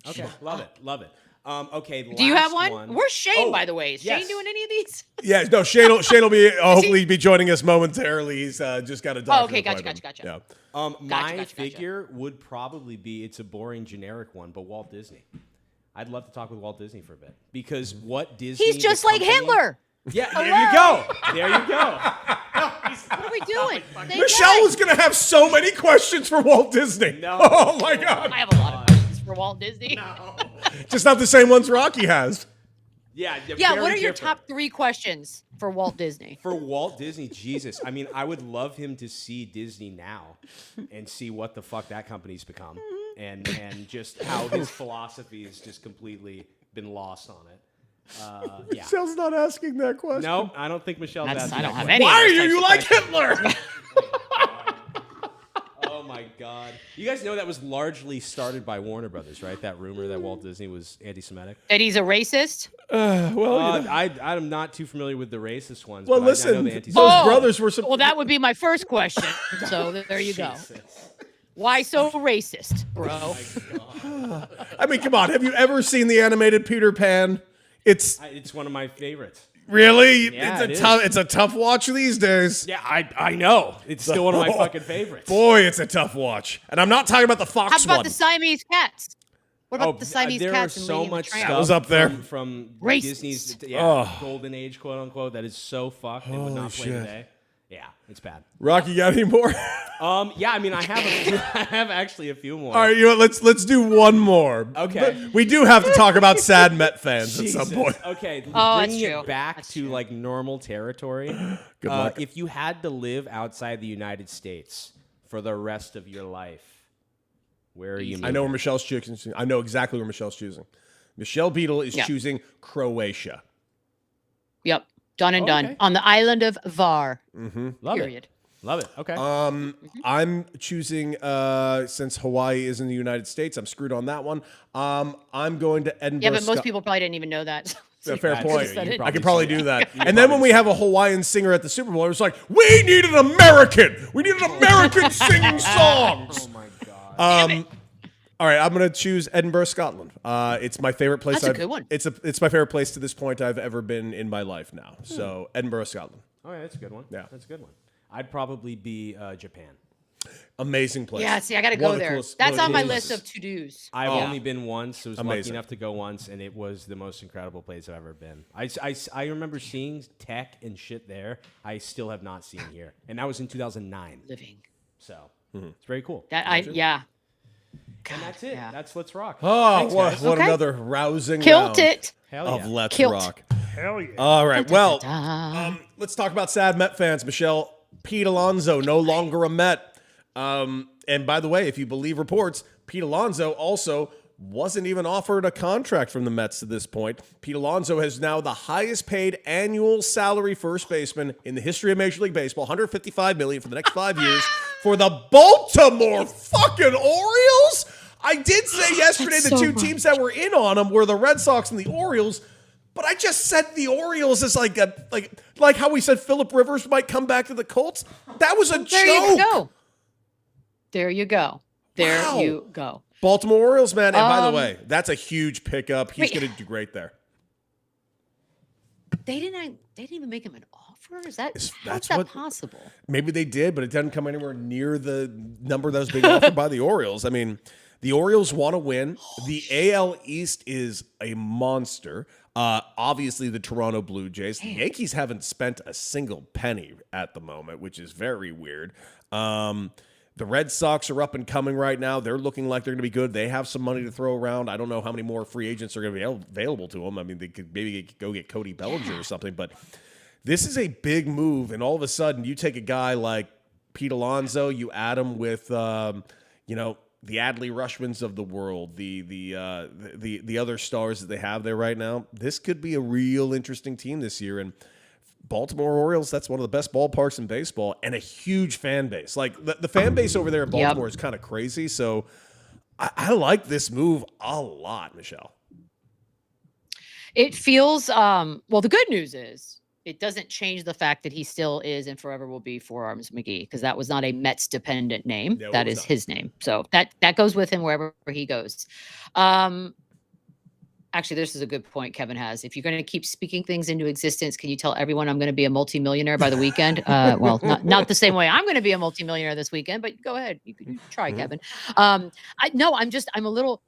Okay, love it. Okay, Do you have last one? Where's Shane, Oh, by the way? Is yes. Shane doing any of these? Yeah, no, Shane will be hopefully be joining us momentarily. He's just got a doctor. Oh, okay, gotcha. Yeah. My Gotcha. figure would probably be, it's a boring generic one, but Walt Disney. I'd love to talk with Walt Disney for a bit because what Disney. He's just the like company- Hitler. Yeah, there you go. There you go. What are we doing? They Michelle won. is going to have so many questions for Walt Disney. No. Oh, my God. I have a lot of questions for Walt Disney. Just not the same ones Rocky has. Yeah. Yeah, very what are your different. top 3 questions for Walt Disney? For Walt Disney, Jesus. I mean, I would love him to see Disney now and see what the fuck that company's become and just how his philosophy has just completely been lost on it. Yeah. Michelle's not asking that question. No, I don't think Michelle's asking I don't that have question. any. Why are of those you types like of Hitler? Oh my God! You guys know that was largely started by Warner Brothers, right? That rumor that Walt Disney was anti-Semitic. That he's a racist? I'm not too familiar with the racist ones. Well, but I know listen, the those anti-Semitic. brothers were some. Well, that would be my first question. So there you go. Why so racist, bro? I mean, come on. Have you ever seen the animated Peter Pan? It's It's one of my favorites. really Yeah, it's a tough watch these days. Yeah, I know. It's still one of my fucking favorites. Boy, it's a tough watch. And I'm not talking about the Fox How about one. the Siamese cats? What about the Siamese there cats? are and so Lady and the much Tramp? stuff That was up there. from Racist. Disney's Oh. golden age, quote unquote. That is so fucked. It would Holy not play shit. today. Yeah, it's bad. Rocky, got any more? Yeah, I mean, I have actually a few more. All right, you know what, let's do one more. Okay. But we do have to talk about sad Met fans at some Jesus. point. Okay, Oh, that's bringing true. it back That's to true. like normal territory. Good luck. If you had to live outside the United States for the rest of your life, where are you? I know where Michelle's choosing. I know exactly where Michelle's choosing. Michelle Beadle is Yeah. choosing Croatia. Yep. Done and Okay. done. On the island of Var. Love Period. it. Love it. Okay. I'm choosing since Hawaii is in the United States. I'm screwed on that one. I'm going to Edinburgh. Yeah, but most people probably didn't even know that. A fair That's point. true. You I could probably probably said do that. You And then when probably we have a Hawaiian singer at the Super Bowl, it was like, we need an American. We need an American singing songs. oh my God. All right, I'm going to choose Edinburgh, Scotland. It's my favorite place. That's a good one. It's my favorite place to this point I've ever been in my life now. So Edinburgh, Scotland. Oh yeah, that's a good one. Yeah. That's a good one. I'd probably be Japan. Amazing place. Yeah, see, I got to One go of the there. coolest- That's one of on the my coolest list of to-dos. I've Oh. only been once. I was lucky Amazing. enough to go once, and it was the most incredible place I've ever been. I remember seeing tech and shit there I still have not seen here. And that was in 2009. Living. So it's very cool. Yeah. And that's it. yeah. That's Let's Rock. Oh, Thanks, what guys. Okay. Okay. another rousing Kilt round it. Hell of yeah. Let's Kilt. Rock. Hell yeah. All right, well, Da-da. let's talk about sad Met fans. Michelle, Pete Alonso, no longer a Met. And by the way, if you believe reports, Pete Alonso also wasn't even offered a contract from the Mets to this point. Pete Alonso has now the highest paid annual salary first baseman in the history of Major League Baseball, $155 million for the next 5 years for the Baltimore fucking Orioles. I did say yesterday the so two much. teams that were in on him were the Red Sox and the Orioles. But I just said the Orioles is like how we said Phillip Rivers might come back to the Colts. That was a joke. There you go. There you go. There Wow. you go. Baltimore Orioles, man. And by the way, that's a huge pickup. He's Wait. going to do great there. They didn't even make him an offer? How's That's that what- possible? Maybe they did, but it doesn't come anywhere near the number that was being offered by the Orioles. I mean, the Orioles want to win. The AL East is a monster. Obviously, the Toronto Blue Jays. The Yankees haven't spent a single penny at the moment, which is very weird. The Red Sox are up and coming right now. They're looking like they're going to be good. They have some money to throw around. I don't know how many more free agents are going to be available to them. I mean, they could maybe go get Cody Bellinger or something, but this is a big move. And all of a sudden, you take a guy like Pete Alonso, you add him with, the Adley Rushmans of the world, the other stars that they have there right now. This could be a real interesting team this year. And Baltimore Orioles, that's one of the best ballparks in baseball and a huge fan base. Like the fan base over there in Baltimore is kind of crazy. So I like this move a lot, Michelle. It feels well, the good news is it doesn't change the fact that he still is and forever will be Four Arms McGee, because that was not a Mets dependent name. No, it that was is not. his name. So that goes with him wherever he goes. Actually, this is a good point Kevin has. If you're going to keep speaking things into existence, can you tell everyone I'm going to be a multimillionaire by the weekend? Well, not the same way I'm going to be a multimillionaire this weekend, but go ahead. You can try, Kevin. I'm a little,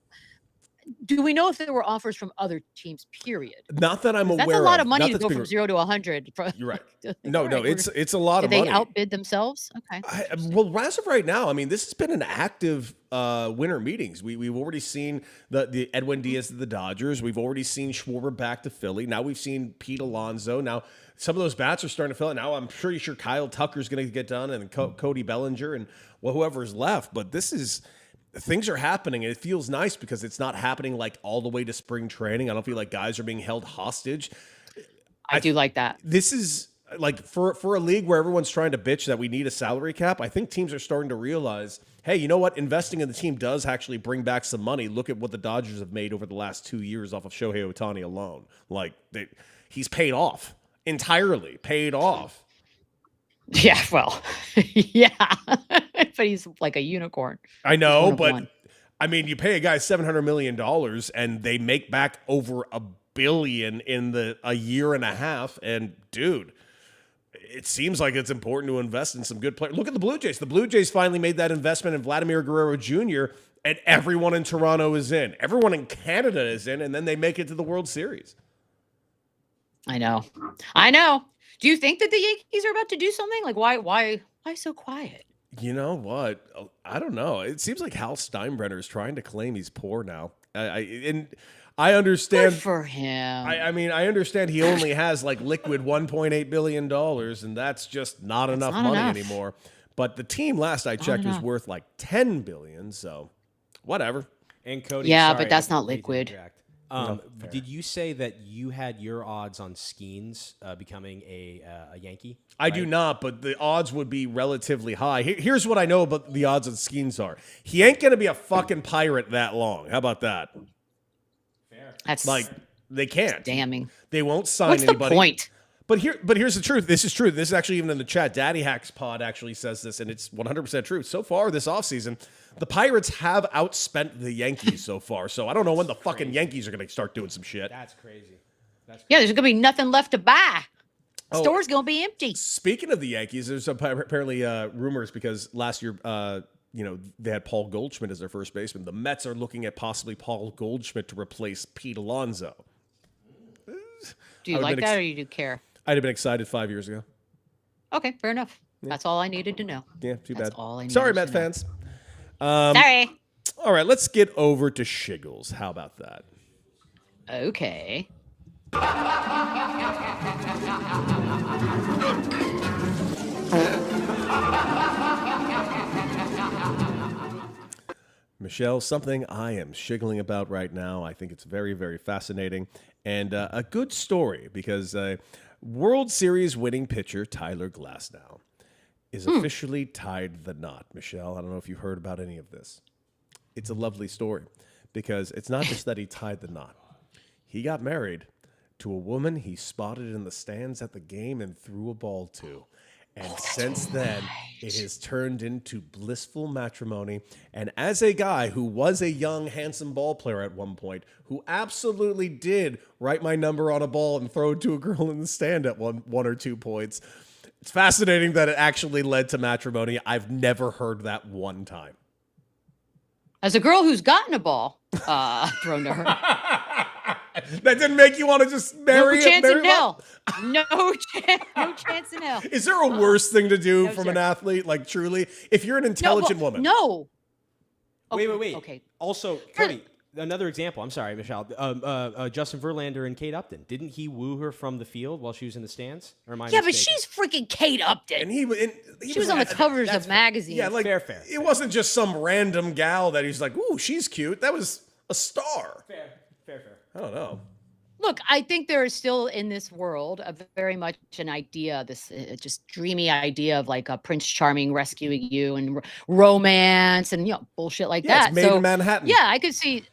do we know if there were offers from other teams? Period. Not that I'm aware of. That's a lot of money Not to that's go being- from 0 to 100. You're right. Like, No, all right, it's a lot did of they money. outbid themselves? Okay. Well, as of right now, I mean, this has been an active winter meetings. We've already seen the Edwin Diaz to the Dodgers. We've already seen Schwarber back to Philly. Now we've seen Pete Alonso. Now some of those bats are starting to fill it. Now I'm pretty sure Kyle Tucker's going to get done, and Cody Bellinger, and whoever's left. But things are happening, and it feels nice because it's not happening like all the way to spring training. I don't feel like guys are being held hostage. I do like that. This is like for a league where everyone's trying to bitch that we need a salary cap. I think teams are starting to realize, hey, you know what? Investing in the team does actually bring back some money. Look at what the Dodgers have made over the last 2 years off of Shohei Ohtani alone. Like he's paid off entirely, paid off. Yeah, well, yeah, but he's like a unicorn. I know, but one. I mean, you pay a guy $700 million and they make back over $1 billion in a year and a half. And dude, it seems like it's important to invest in some good players. Look at the Blue Jays. The Blue Jays finally made that investment in Vladimir Guerrero Jr., and everyone in Toronto is in. Everyone in Canada is in, and then they make it to the World Series. I know. Do you think that the Yankees are about to do something? Like, why so quiet? You know what? I don't know. It seems like Hal Steinbrenner is trying to claim he's poor now. I understand. Good for him. I mean, I understand he only has like liquid $1.8 billion, and that's just not enough money anymore. But the team last I checked was worth like $10 billion, so whatever. And Cody, yeah, sorry, but that's not I hate to liquid. interject. Did you say that you had your odds on Skeens becoming a Yankee? I do not, but the odds would be relatively high. Here's what I know about the odds on Skeens are. He ain't going to be a fucking pirate that long. How about that? Fair. That's like, they can't. damning. They won't sign What's anybody. the point? But here's the truth. This is true. This is actually even in the chat. Daddy Hacks Pod actually says this, and it's 100% true. So far this offseason, the Pirates have outspent the Yankees so far. So I don't know when the fucking Yankees are going to start doing some shit. That's crazy. Yeah, there's going to be nothing left to buy. Store's going to be empty. Speaking of the Yankees, there's apparently rumors because last year, they had Paul Goldschmidt as their first baseman. The Mets are looking at possibly Paul Goldschmidt to replace Pete Alonso. Do you like that or you do care? I'd have been excited 5 years ago. Okay, fair enough. Yeah. That's all I needed to know. Yeah, too bad. That's all I needed Sorry, to Met know. fans. Sorry. All right, let's get over to Shiggles. How about that? Okay. Michelle, something I am shiggling about right now. I think it's very, very fascinating and a good story because World Series winning pitcher Tyler Glasnow is officially tied the knot. Michelle, I don't know if you heard about any of this. It's a lovely story because it's not just that he tied the knot. He got married to a woman he spotted in the stands at the game and threw a ball to. And since then, it has turned into blissful matrimony. And as a guy who was a young, handsome ball player at one point, who absolutely did write my number on a ball and throw it to a girl in the stand at one or 2 points, it's fascinating that it actually led to matrimony. I've never heard that one time. As a girl who's gotten a ball thrown to her. That didn't make you want to just marry No chance in him? hell. No chance in hell. Is there a worse thing to do No, from sir. an athlete? Like, truly? If you're an intelligent woman. No. Wait. Okay. Also, Cody, another example. I'm sorry, Michelle. Justin Verlander and Kate Upton. Didn't he woo her from the field while she was in the stands? Or am I Yeah, but mistaken? she's freaking Kate Upton. And he She was on the covers of magazines. Yeah, like Fair. It wasn't just some random gal that he's like, ooh, she's cute. That was a star. Fair. I don't know. Look, I think there is still in this world a very much an idea, this just dreamy idea of like a Prince Charming rescuing you and romance and bullshit like that. It's made in Manhattan. Yeah, I could see.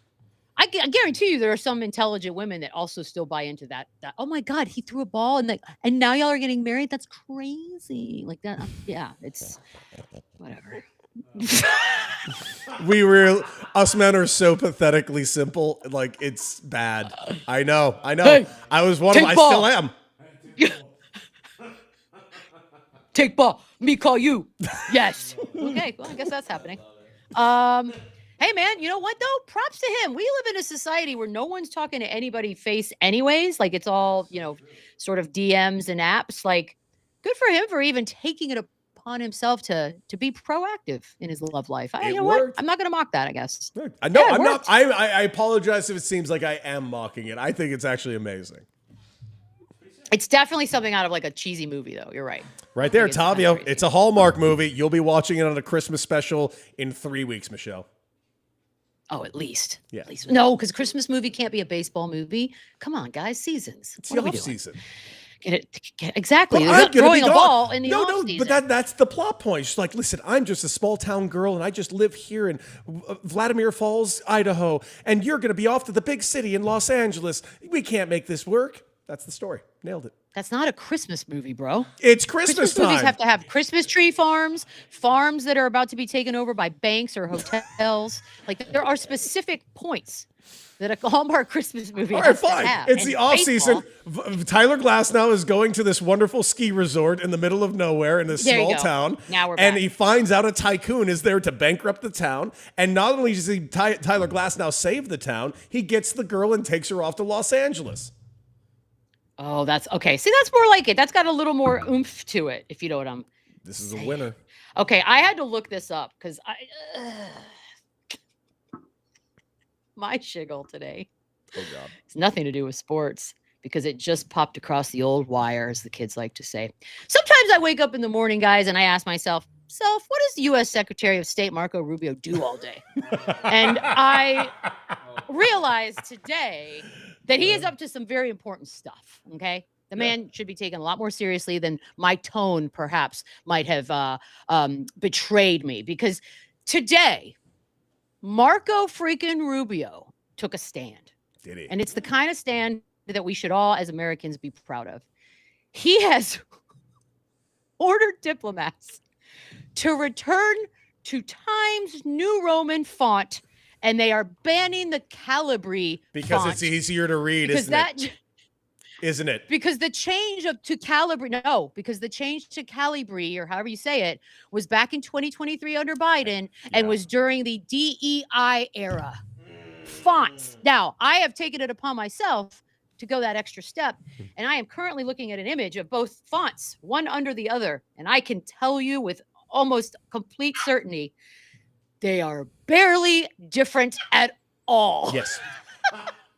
I guarantee you there are some intelligent women that also still buy into that. Oh my God, he threw a ball and now y'all are getting married. That's crazy. Like that. Yeah, it's whatever. Us men are so pathetically simple. Like, it's bad. I know. Hey, I was one of them. I ball. still am. Take ball. Me call you. Yes. Okay. Well, I guess that's happening. Hey, man, you know what, though? Props to him. We live in a society where no one's talking to anybody face anyways. Like, it's all, sort of DMs and apps. Like, good for him for even taking it upon himself to be proactive in his love life. You It know what? worked. I'm not going to mock that, I guess. No, Yeah, it I'm not. worked. I apologize if it seems like I am mocking it. I think it's actually amazing. It's definitely something out of like a cheesy movie, though. You're right. Right there, It's kinda Tavio. crazy. It's a Hallmark movie. You'll be watching it on a Christmas special in 3 weeks, Michelle. Oh, at least. Yeah. At least. No, because Christmas movie can't be a baseball movie. Come on, guys. Seasons. It's What are the we off doing? season. Exactly. But They're I'm not gonna be throwing a gone. ball in the no, off-season. but that's the plot point. She's like, listen, I'm just a small town girl, and I just live here in Vladimir Falls, Idaho, and you're going to be off to the big city in Los Angeles. We can't make this work. That's the story. Nailed it. That's not a Christmas movie, bro. It's Christmas time. Movies have to have Christmas tree farms that are about to be taken over by banks or hotels. Like, there are specific points that a Hallmark Christmas movie All has right, fine. to have. It's And the off season. baseball- Tyler Glasnow is going to this wonderful ski resort in the middle of nowhere in this There you small go. town. Now we're and back. he finds out a tycoon is there to bankrupt the town. And not only does Tyler Glasnow save the town, he gets the girl and takes her off to Los Angeles. Oh, that's okay. See, that's more like it. That's got a little more oomph to it, if you know what I'm. This is a winner. Okay, I had to look this up because my shiggle today. Oh God. It's nothing to do with sports because it just popped across the old wire, as the kids like to say. Sometimes I wake up in the morning, guys, and I ask myself, what does the U.S. Secretary of State Marco Rubio do all day? And I realized today that he is up to some very important stuff. Okay. The man should be taken a lot more seriously than my tone perhaps might have betrayed me, because today Marco freaking Rubio took a stand. Did he? And it's the kind of stand that we should all as Americans be proud of. He has ordered diplomats to return to Times New Roman font, and they are banning the Calibri Because font it's easier to read, because isn't it? because the change to Calibri, because the change to Calibri, or however you say it, was back in 2023 under Biden and was during the DEI era. Fonts. Now, I have taken it upon myself to go that extra step, and I am currently looking at an image of both fonts, one under the other, and I can tell you with almost complete certainty, they are barely different at all. Yes.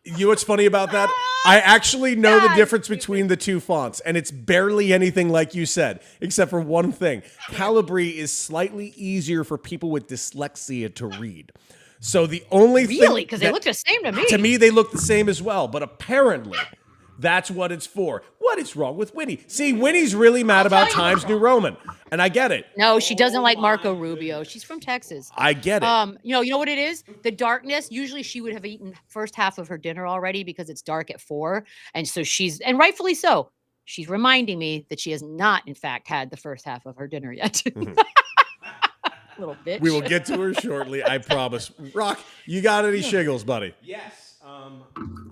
You know what's funny about that? I actually know the God. difference between the two fonts, and it's barely anything like you said, except for one thing. Calibri is slightly easier for people with dyslexia to read. So the only thing... Really? Because they look the same to me. To me, they look the same as well, but apparently that's what it's for. What is wrong with Winnie? See, Winnie's really mad about Times New Roman, and I get it. No, she doesn't like Marco Rubio. She's from Texas. I get it. You know what it is? The darkness. Usually she would have eaten first half of her dinner already because it's dark at 4. And so and rightfully so, she's reminding me that she has not, in fact, had the first half of her dinner yet. Little bitch. We will get to her shortly, I promise. Rock, you got any shiggles, buddy? Yes, I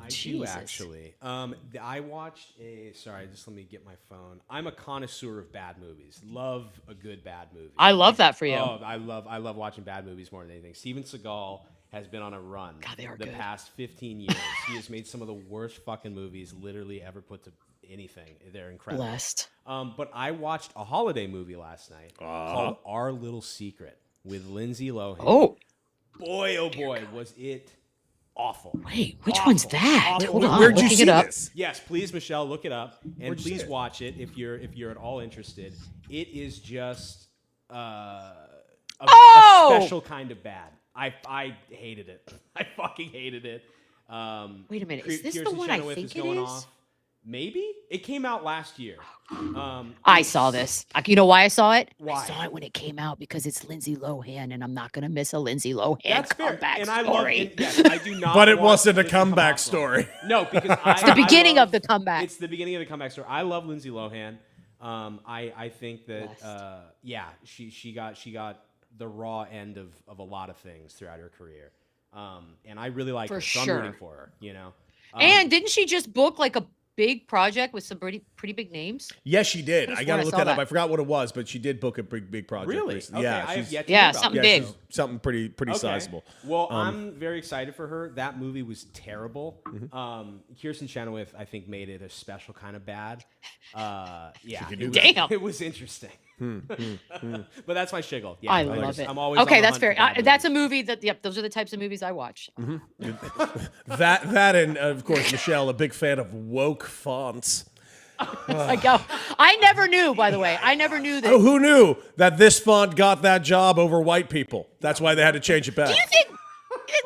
do Jesus. actually. I watched sorry, just let me get my phone. I'm a connoisseur of bad movies. Love a good bad movie. I love that for you. Oh, I love watching bad movies more than anything. Steven Seagal has been on a run God, they are the good. past 15 years. He has made some of the worst fucking movies literally ever put to anything. They're incredible. Blessed. But I watched a holiday movie last night called Our Little Secret with Lindsay Lohan. Oh, Boy, oh boy, was it awful. wait, which one's that? Awful. Hold on, Where'd you looking see it up. this? Yes, please, Michelle, look it up and Where'd you see please it? watch it if you're at all interested. It is just a special kind of bad. I hated it. I fucking hated it. Wait a minute, is this the Kirsten one I Chenoweth think is going it is? off. Maybe it came out last year. I saw this. You know why I saw it? Why? I saw it when it came out because it's Lindsay Lohan, and I'm not going to miss a Lindsay Lohan That's fair, comeback and I story. love it. Yes, I do not. But it want wasn't a this to come comeback off story. wrong. No, because It's the beginning of the comeback. It's the beginning of the comeback story. I love Lindsay Lohan. I think that she got the raw end of a lot of things throughout her career. And I really like For her. So I'm sure. rooting for her, you know. And didn't she just book like a big project with some pretty big names. Yes, she did. I got to I look saw that up. that. I forgot what it was, but she did book a big project. Really? recently. Okay, Yeah, I have she's, yet to Yeah, hear about something this. big. something pretty sizable. Well, I'm very excited for her. That movie was terrible. Mm-hmm. Kirsten Chenoweth, I think, made it a special kind of bad. Yeah, could do Damn. it was interesting. But that's my shiggle. Yeah, I love it. I'm always okay. on the That's hunt fair. for bad That's a movies. movie that. Yep. Those are the types of movies I watch. That and of course Michelle, a big fan of woke fonts. I go. I never knew. By the way, I never knew that. Oh, who knew that this font got that job over white people? That's why they had to change it back. Do you think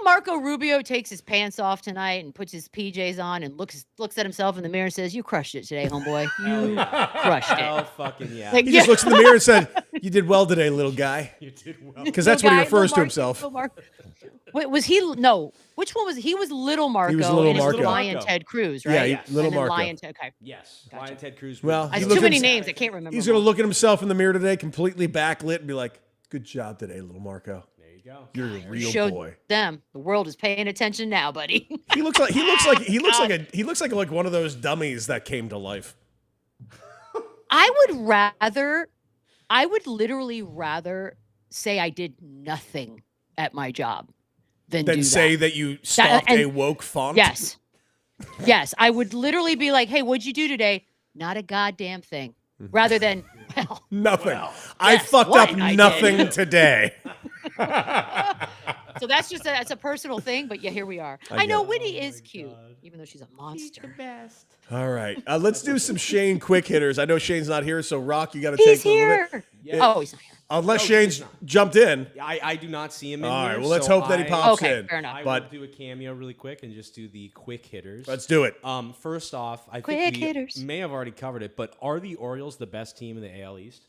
Marco Rubio takes his pants off tonight and puts his PJs on and looks at himself in the mirror and says, "You crushed it today, homeboy. You crushed Oh, it." fucking yeah. Like, He just looks in the mirror and said, "You did well today, little guy." You did well. Because that's what he Little guy, refers to Little himself. Marco. Wait, was he? No. Which one was he? Was Little Marco? was Little and it's Marco. Lion Marco. Ted Cruz, Yeah, right? Little and then Marco. Lion Ted. Okay. Yes. Lion Ted Cruz. Well, I He have looked too many at- names. I can't remember. He's them going all. to look at himself in the mirror today, completely backlit, and be like, "Good job today, little Marco. There you go. You're a real Showed boy." them. The world is paying attention now, buddy. He looks like one of those dummies that came to life. I would literally rather say I did nothing at my job than Then do say that. that you stalked and- a woke font. Yes. Yes. I would literally be like, "Hey, what'd you do today?" Not a goddamn thing. Rather than, well, Nothing. I yes, fucked what up I did. nothing today. so that's a personal thing, but yeah, here we are. I know Winnie is cute, even though she's a monster. All right. Let's do some Shane quick hitters. I know Shane's not here, so Rock, you got to He's take a little bit. here. Yeah. Oh, he's not here. Unless No, Shane's he's not. jumped in. I do not see him in All here. right. Well, let's so hope that he I- pops Okay, in. fair enough. I But will do a cameo really quick and just do the quick hitters. let's do it. First off, I Quick think we hitters. may have already covered it, but are the Orioles the best team in the AL East?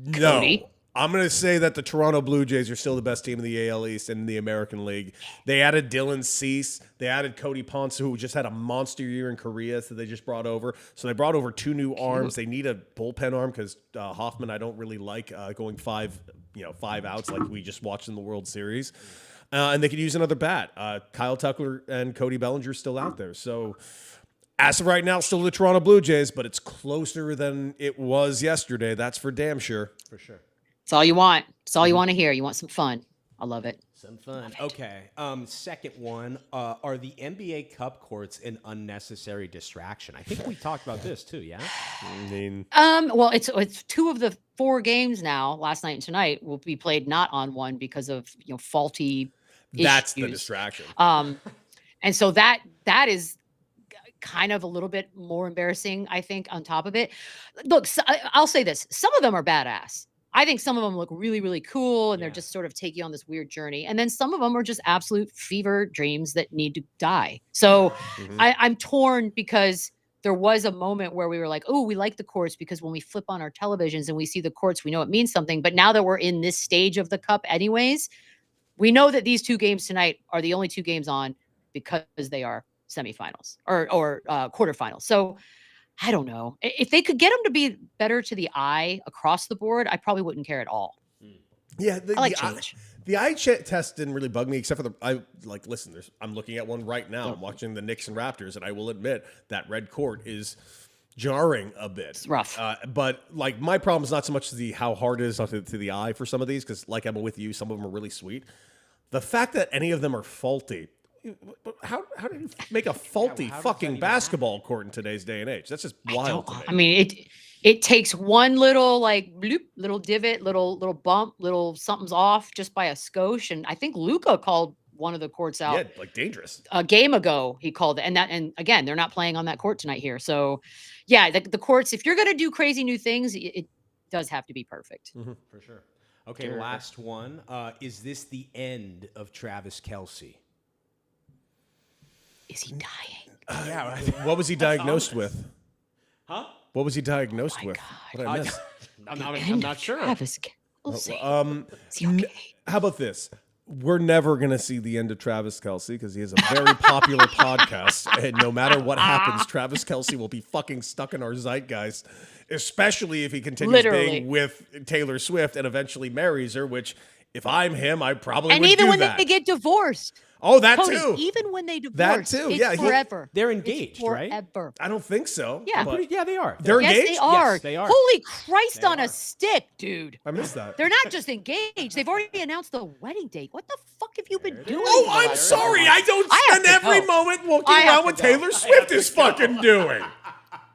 No. Cody? I'm going to say that the Toronto Blue Jays are still the best team in the AL East and in the American League. They added Dylan Cease. They added Cody Ponce, who just had a monster year in Korea, so they just brought over. So they brought over 2 new arms. They need a bullpen arm because Hoffman, I don't really like going 5 outs like we just watched in the World Series. And they could use another bat. Kyle Tucker and Cody Bellinger still out there. So as of right now, still the Toronto Blue Jays, but it's closer than it was yesterday. That's for damn sure. For sure. It's all you want. It's all you want to hear. You want some fun. I love it. Some fun. Okay. Second one, are the NBA Cup courts an unnecessary distraction? I think we talked about this too, yeah? I mean, Well, it's 2 of the 4 games now, last night and tonight, will be played not on one because of faulty that's the issues. distraction. And so that is kind of a little bit more embarrassing, I think, on top of it. Look, I'll say this. Some of them are badass. I think some of them look really, really cool, and they're just sort of take you on this weird journey. And then some of them are just absolute fever dreams that need to die. So I'm torn because there was a moment where we were like, oh, we like the courts because when we flip on our televisions and we see the courts, we know it means something. But now that we're in this stage of the cup anyways, we know that these 2 games tonight are the only 2 games on because they are semifinals or quarterfinals. So I don't know. If they could get them to be better to the eye across the board, I probably wouldn't care at all. Yeah, I like change. The eye test didn't really bug me, except for listen, I'm looking at one right now. I'm watching the Knicks and Raptors, and I will admit that red court is jarring a bit. It's rough. But like my problem is not so much how hard it is to the eye for some of these, because like I'm with you, some of them are really sweet. The fact that any of them are faulty. How do you make a faulty how does that fucking even basketball court in today's day and age? That's just wild to me. I mean, it takes one little bloop, little divot, little bump, little something's off just by a skosh. And I think Luca called one of the courts out. Yeah, like dangerous. A game ago, he called it. And again, they're not playing on that court tonight here. So yeah, the courts, if you're going to do crazy new things, it does have to be perfect. For sure. Okay, last one. Is this the end of Travis Kelce? Is he dying? Yeah. What was he diagnosed with? Huh? What was he diagnosed with? God. What did I miss? I'm not sure. Travis Kelce. Is he okay? How about this? We're never going to see the end of Travis Kelce because he has a very popular podcast. And no matter what happens, Travis Kelce will be fucking stuck in our zeitgeist, especially if he continues Literally. being with Taylor Swift and eventually marries her, which if I'm him, I probably And would even do when that. they get divorced. Oh, that Cody, too. even when they divorce, That too. it's Yeah, forever. They're It's engaged, right? forever. I don't think so. Yeah. but Yeah, they are. They're Yes, engaged? they are. Yes, they are. Holy Christ They on are. a stick, dude. I missed that. They're not just engaged. They've already announced the wedding date. What the fuck have you been doing? Oh, I'm sorry. I don't I have spend to every go. moment walking I have around to what go. Taylor Swift is fucking doing.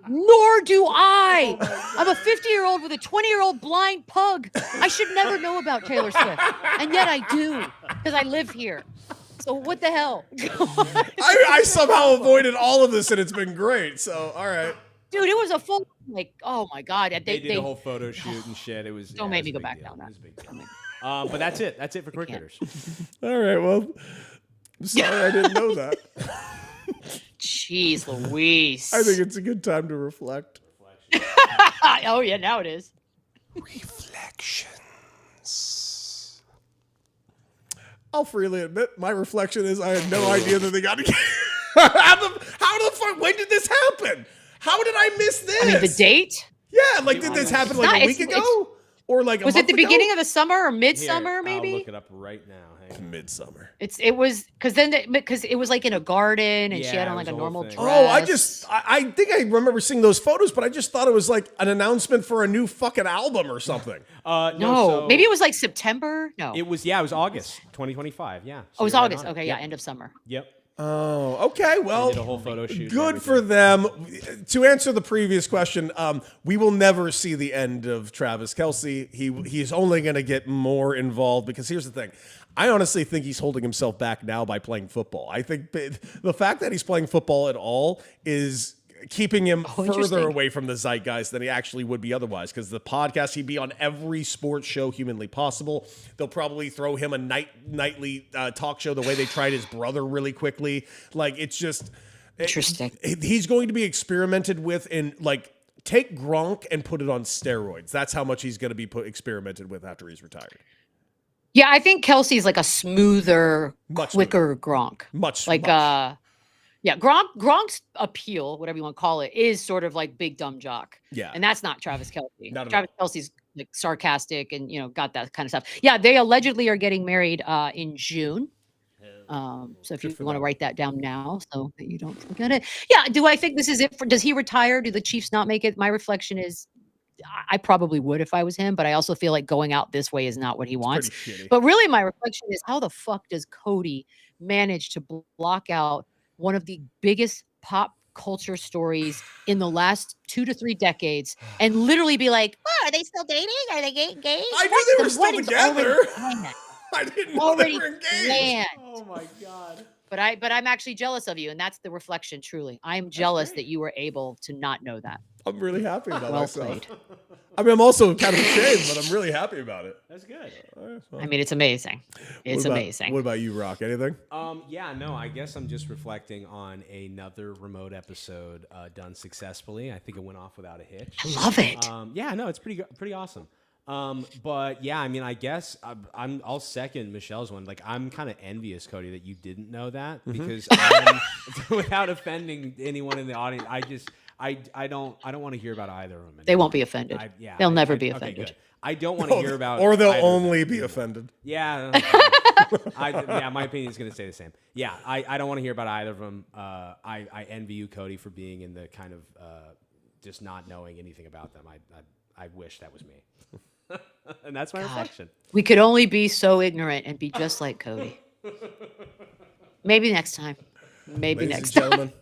Nor do I. I'm a 50-year-old with a 20-year-old blind pug. I should never know about Taylor Swift. And yet I do, because I live here. So what the hell? I somehow avoided all of this, and it's been great. So, all right. Dude, it was a full, like, oh my God. They did a whole photo shoot and shit. It was. Don't yeah, make it was me a go big back deal. down that. It was a big deal. But that's it. That's it for cricketers. All right. Well, I'm sorry I didn't know that. Jeez Louise. I think it's a good time to reflect. Oh, yeah, now it is. Reflections. I'll freely admit my reflection is I had no idea that they got together. How the fuck? When did this happen? How did I miss this? I mean, the date? Yeah, like did this happen like a week ago? Or like a Was month it the ago? beginning of the summer or Here, midsummer, maybe? I'll look it up right now. Hang on. Midsummer. It was because it was like in a garden and she Yeah, had it on like was a a whole normal thing. dress. Oh, I think I remember seeing those photos, but I just thought it was like an announcement for a new fucking album or something. No, so maybe it was like September. No, It was August 2025. Yeah. oh, it was you're right August. on it. Okay, Yep. yeah, end of summer. Yep. Oh, okay. They Well, did a whole photo shoot. and good for everything. them. To answer the previous question, we will never see the end of Travis Kelce. He's only going to get more involved because here's the thing. I honestly think he's holding himself back now by playing football. I think the fact that he's playing football at all is keeping him further interesting. away from the zeitgeist than he actually would be otherwise. Because the podcast, he'd be on every sports show humanly possible. They'll probably throw him a nightly talk show the way they tried his brother really quickly. Like, it's just Interesting. He's going to be experimented with in like take Gronk and put it on steroids. That's how much he's going to be experimented with after he's retired. Yeah, I think Kelsey's like a smoother, Much quicker Gronk. Much Like much. yeah, Gronk's appeal, whatever you want to call it, is sort of like big dumb jock. Yeah. And that's not Travis Kelce. Not at Travis Kelce's like sarcastic and got that kind of stuff. Yeah, they allegedly are getting married in June. So if you want to write that down now so that you don't forget it. Yeah, do I think this is it does he retire? Do the Chiefs not make it? My reflection is I probably would if I was him, but I also feel like going out this way is not what he wants. Pretty shitty. But really my reflection is how the fuck does Cody manage to block out one of the biggest pop culture stories in the last 2 to 3 decades and literally be like, oh, are they still dating? Are they engaged? I knew they were still wedding's together. already planned. I didn't know they Already were engaged. planned. Oh my god. But I'm actually jealous of you, and that's the reflection. Truly, I am jealous that you were able to not know that. I'm really happy about Well myself. played. I mean, I'm also kind of ashamed, but I'm really happy about it. That's good. I mean, it's amazing. It's amazing. What about you, Rock? Anything? Yeah, no, I guess I'm just reflecting on another remote episode done successfully. I think it went off without a hitch. I love it. Yeah, no, it's pretty awesome. But yeah, I mean, I guess I'll second Michelle's one. Like, I'm kind of envious, Cody, that you didn't know that because without offending anyone in the audience, I don't want to hear about either of them. They won't be offended. They'll never be okay, offended. good. I don't want to hear about, or they'll either of them. only be offended. Yeah. Yeah, my opinion is going to stay the same. Yeah, I don't want to hear about either of them. I envy you, Cody, for being in the kind of just not knowing anything about them. I wish that was me. And that's my reflection. We could only be so ignorant and be just like Cody. Maybe next time. Maybe Ladies next and time. gentlemen,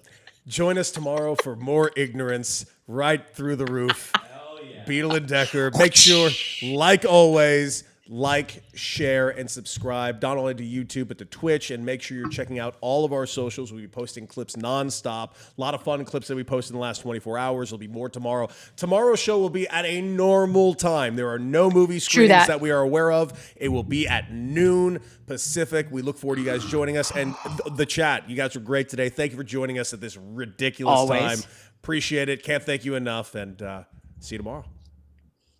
join us tomorrow for more ignorance right through the roof. Hell yeah. Beadle and Decker. Make sure, like always, like, share, and subscribe, not only to YouTube, but to Twitch. And make sure you're checking out all of our socials. We'll be posting clips nonstop. A lot of fun clips that we posted in the last 24 hours. There'll be more tomorrow. Tomorrow's show will be at a normal time. There are no movie screenings that we are aware of. It will be at noon Pacific. We look forward to you guys joining us. And the chat, you guys were great today. Thank you for joining us at this ridiculous time. Appreciate it. Can't thank you enough. And see you tomorrow.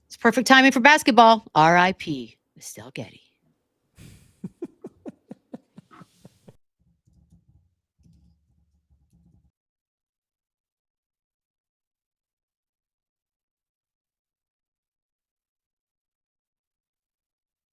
It's perfect timing for basketball. R.I.P. Estelle Getty.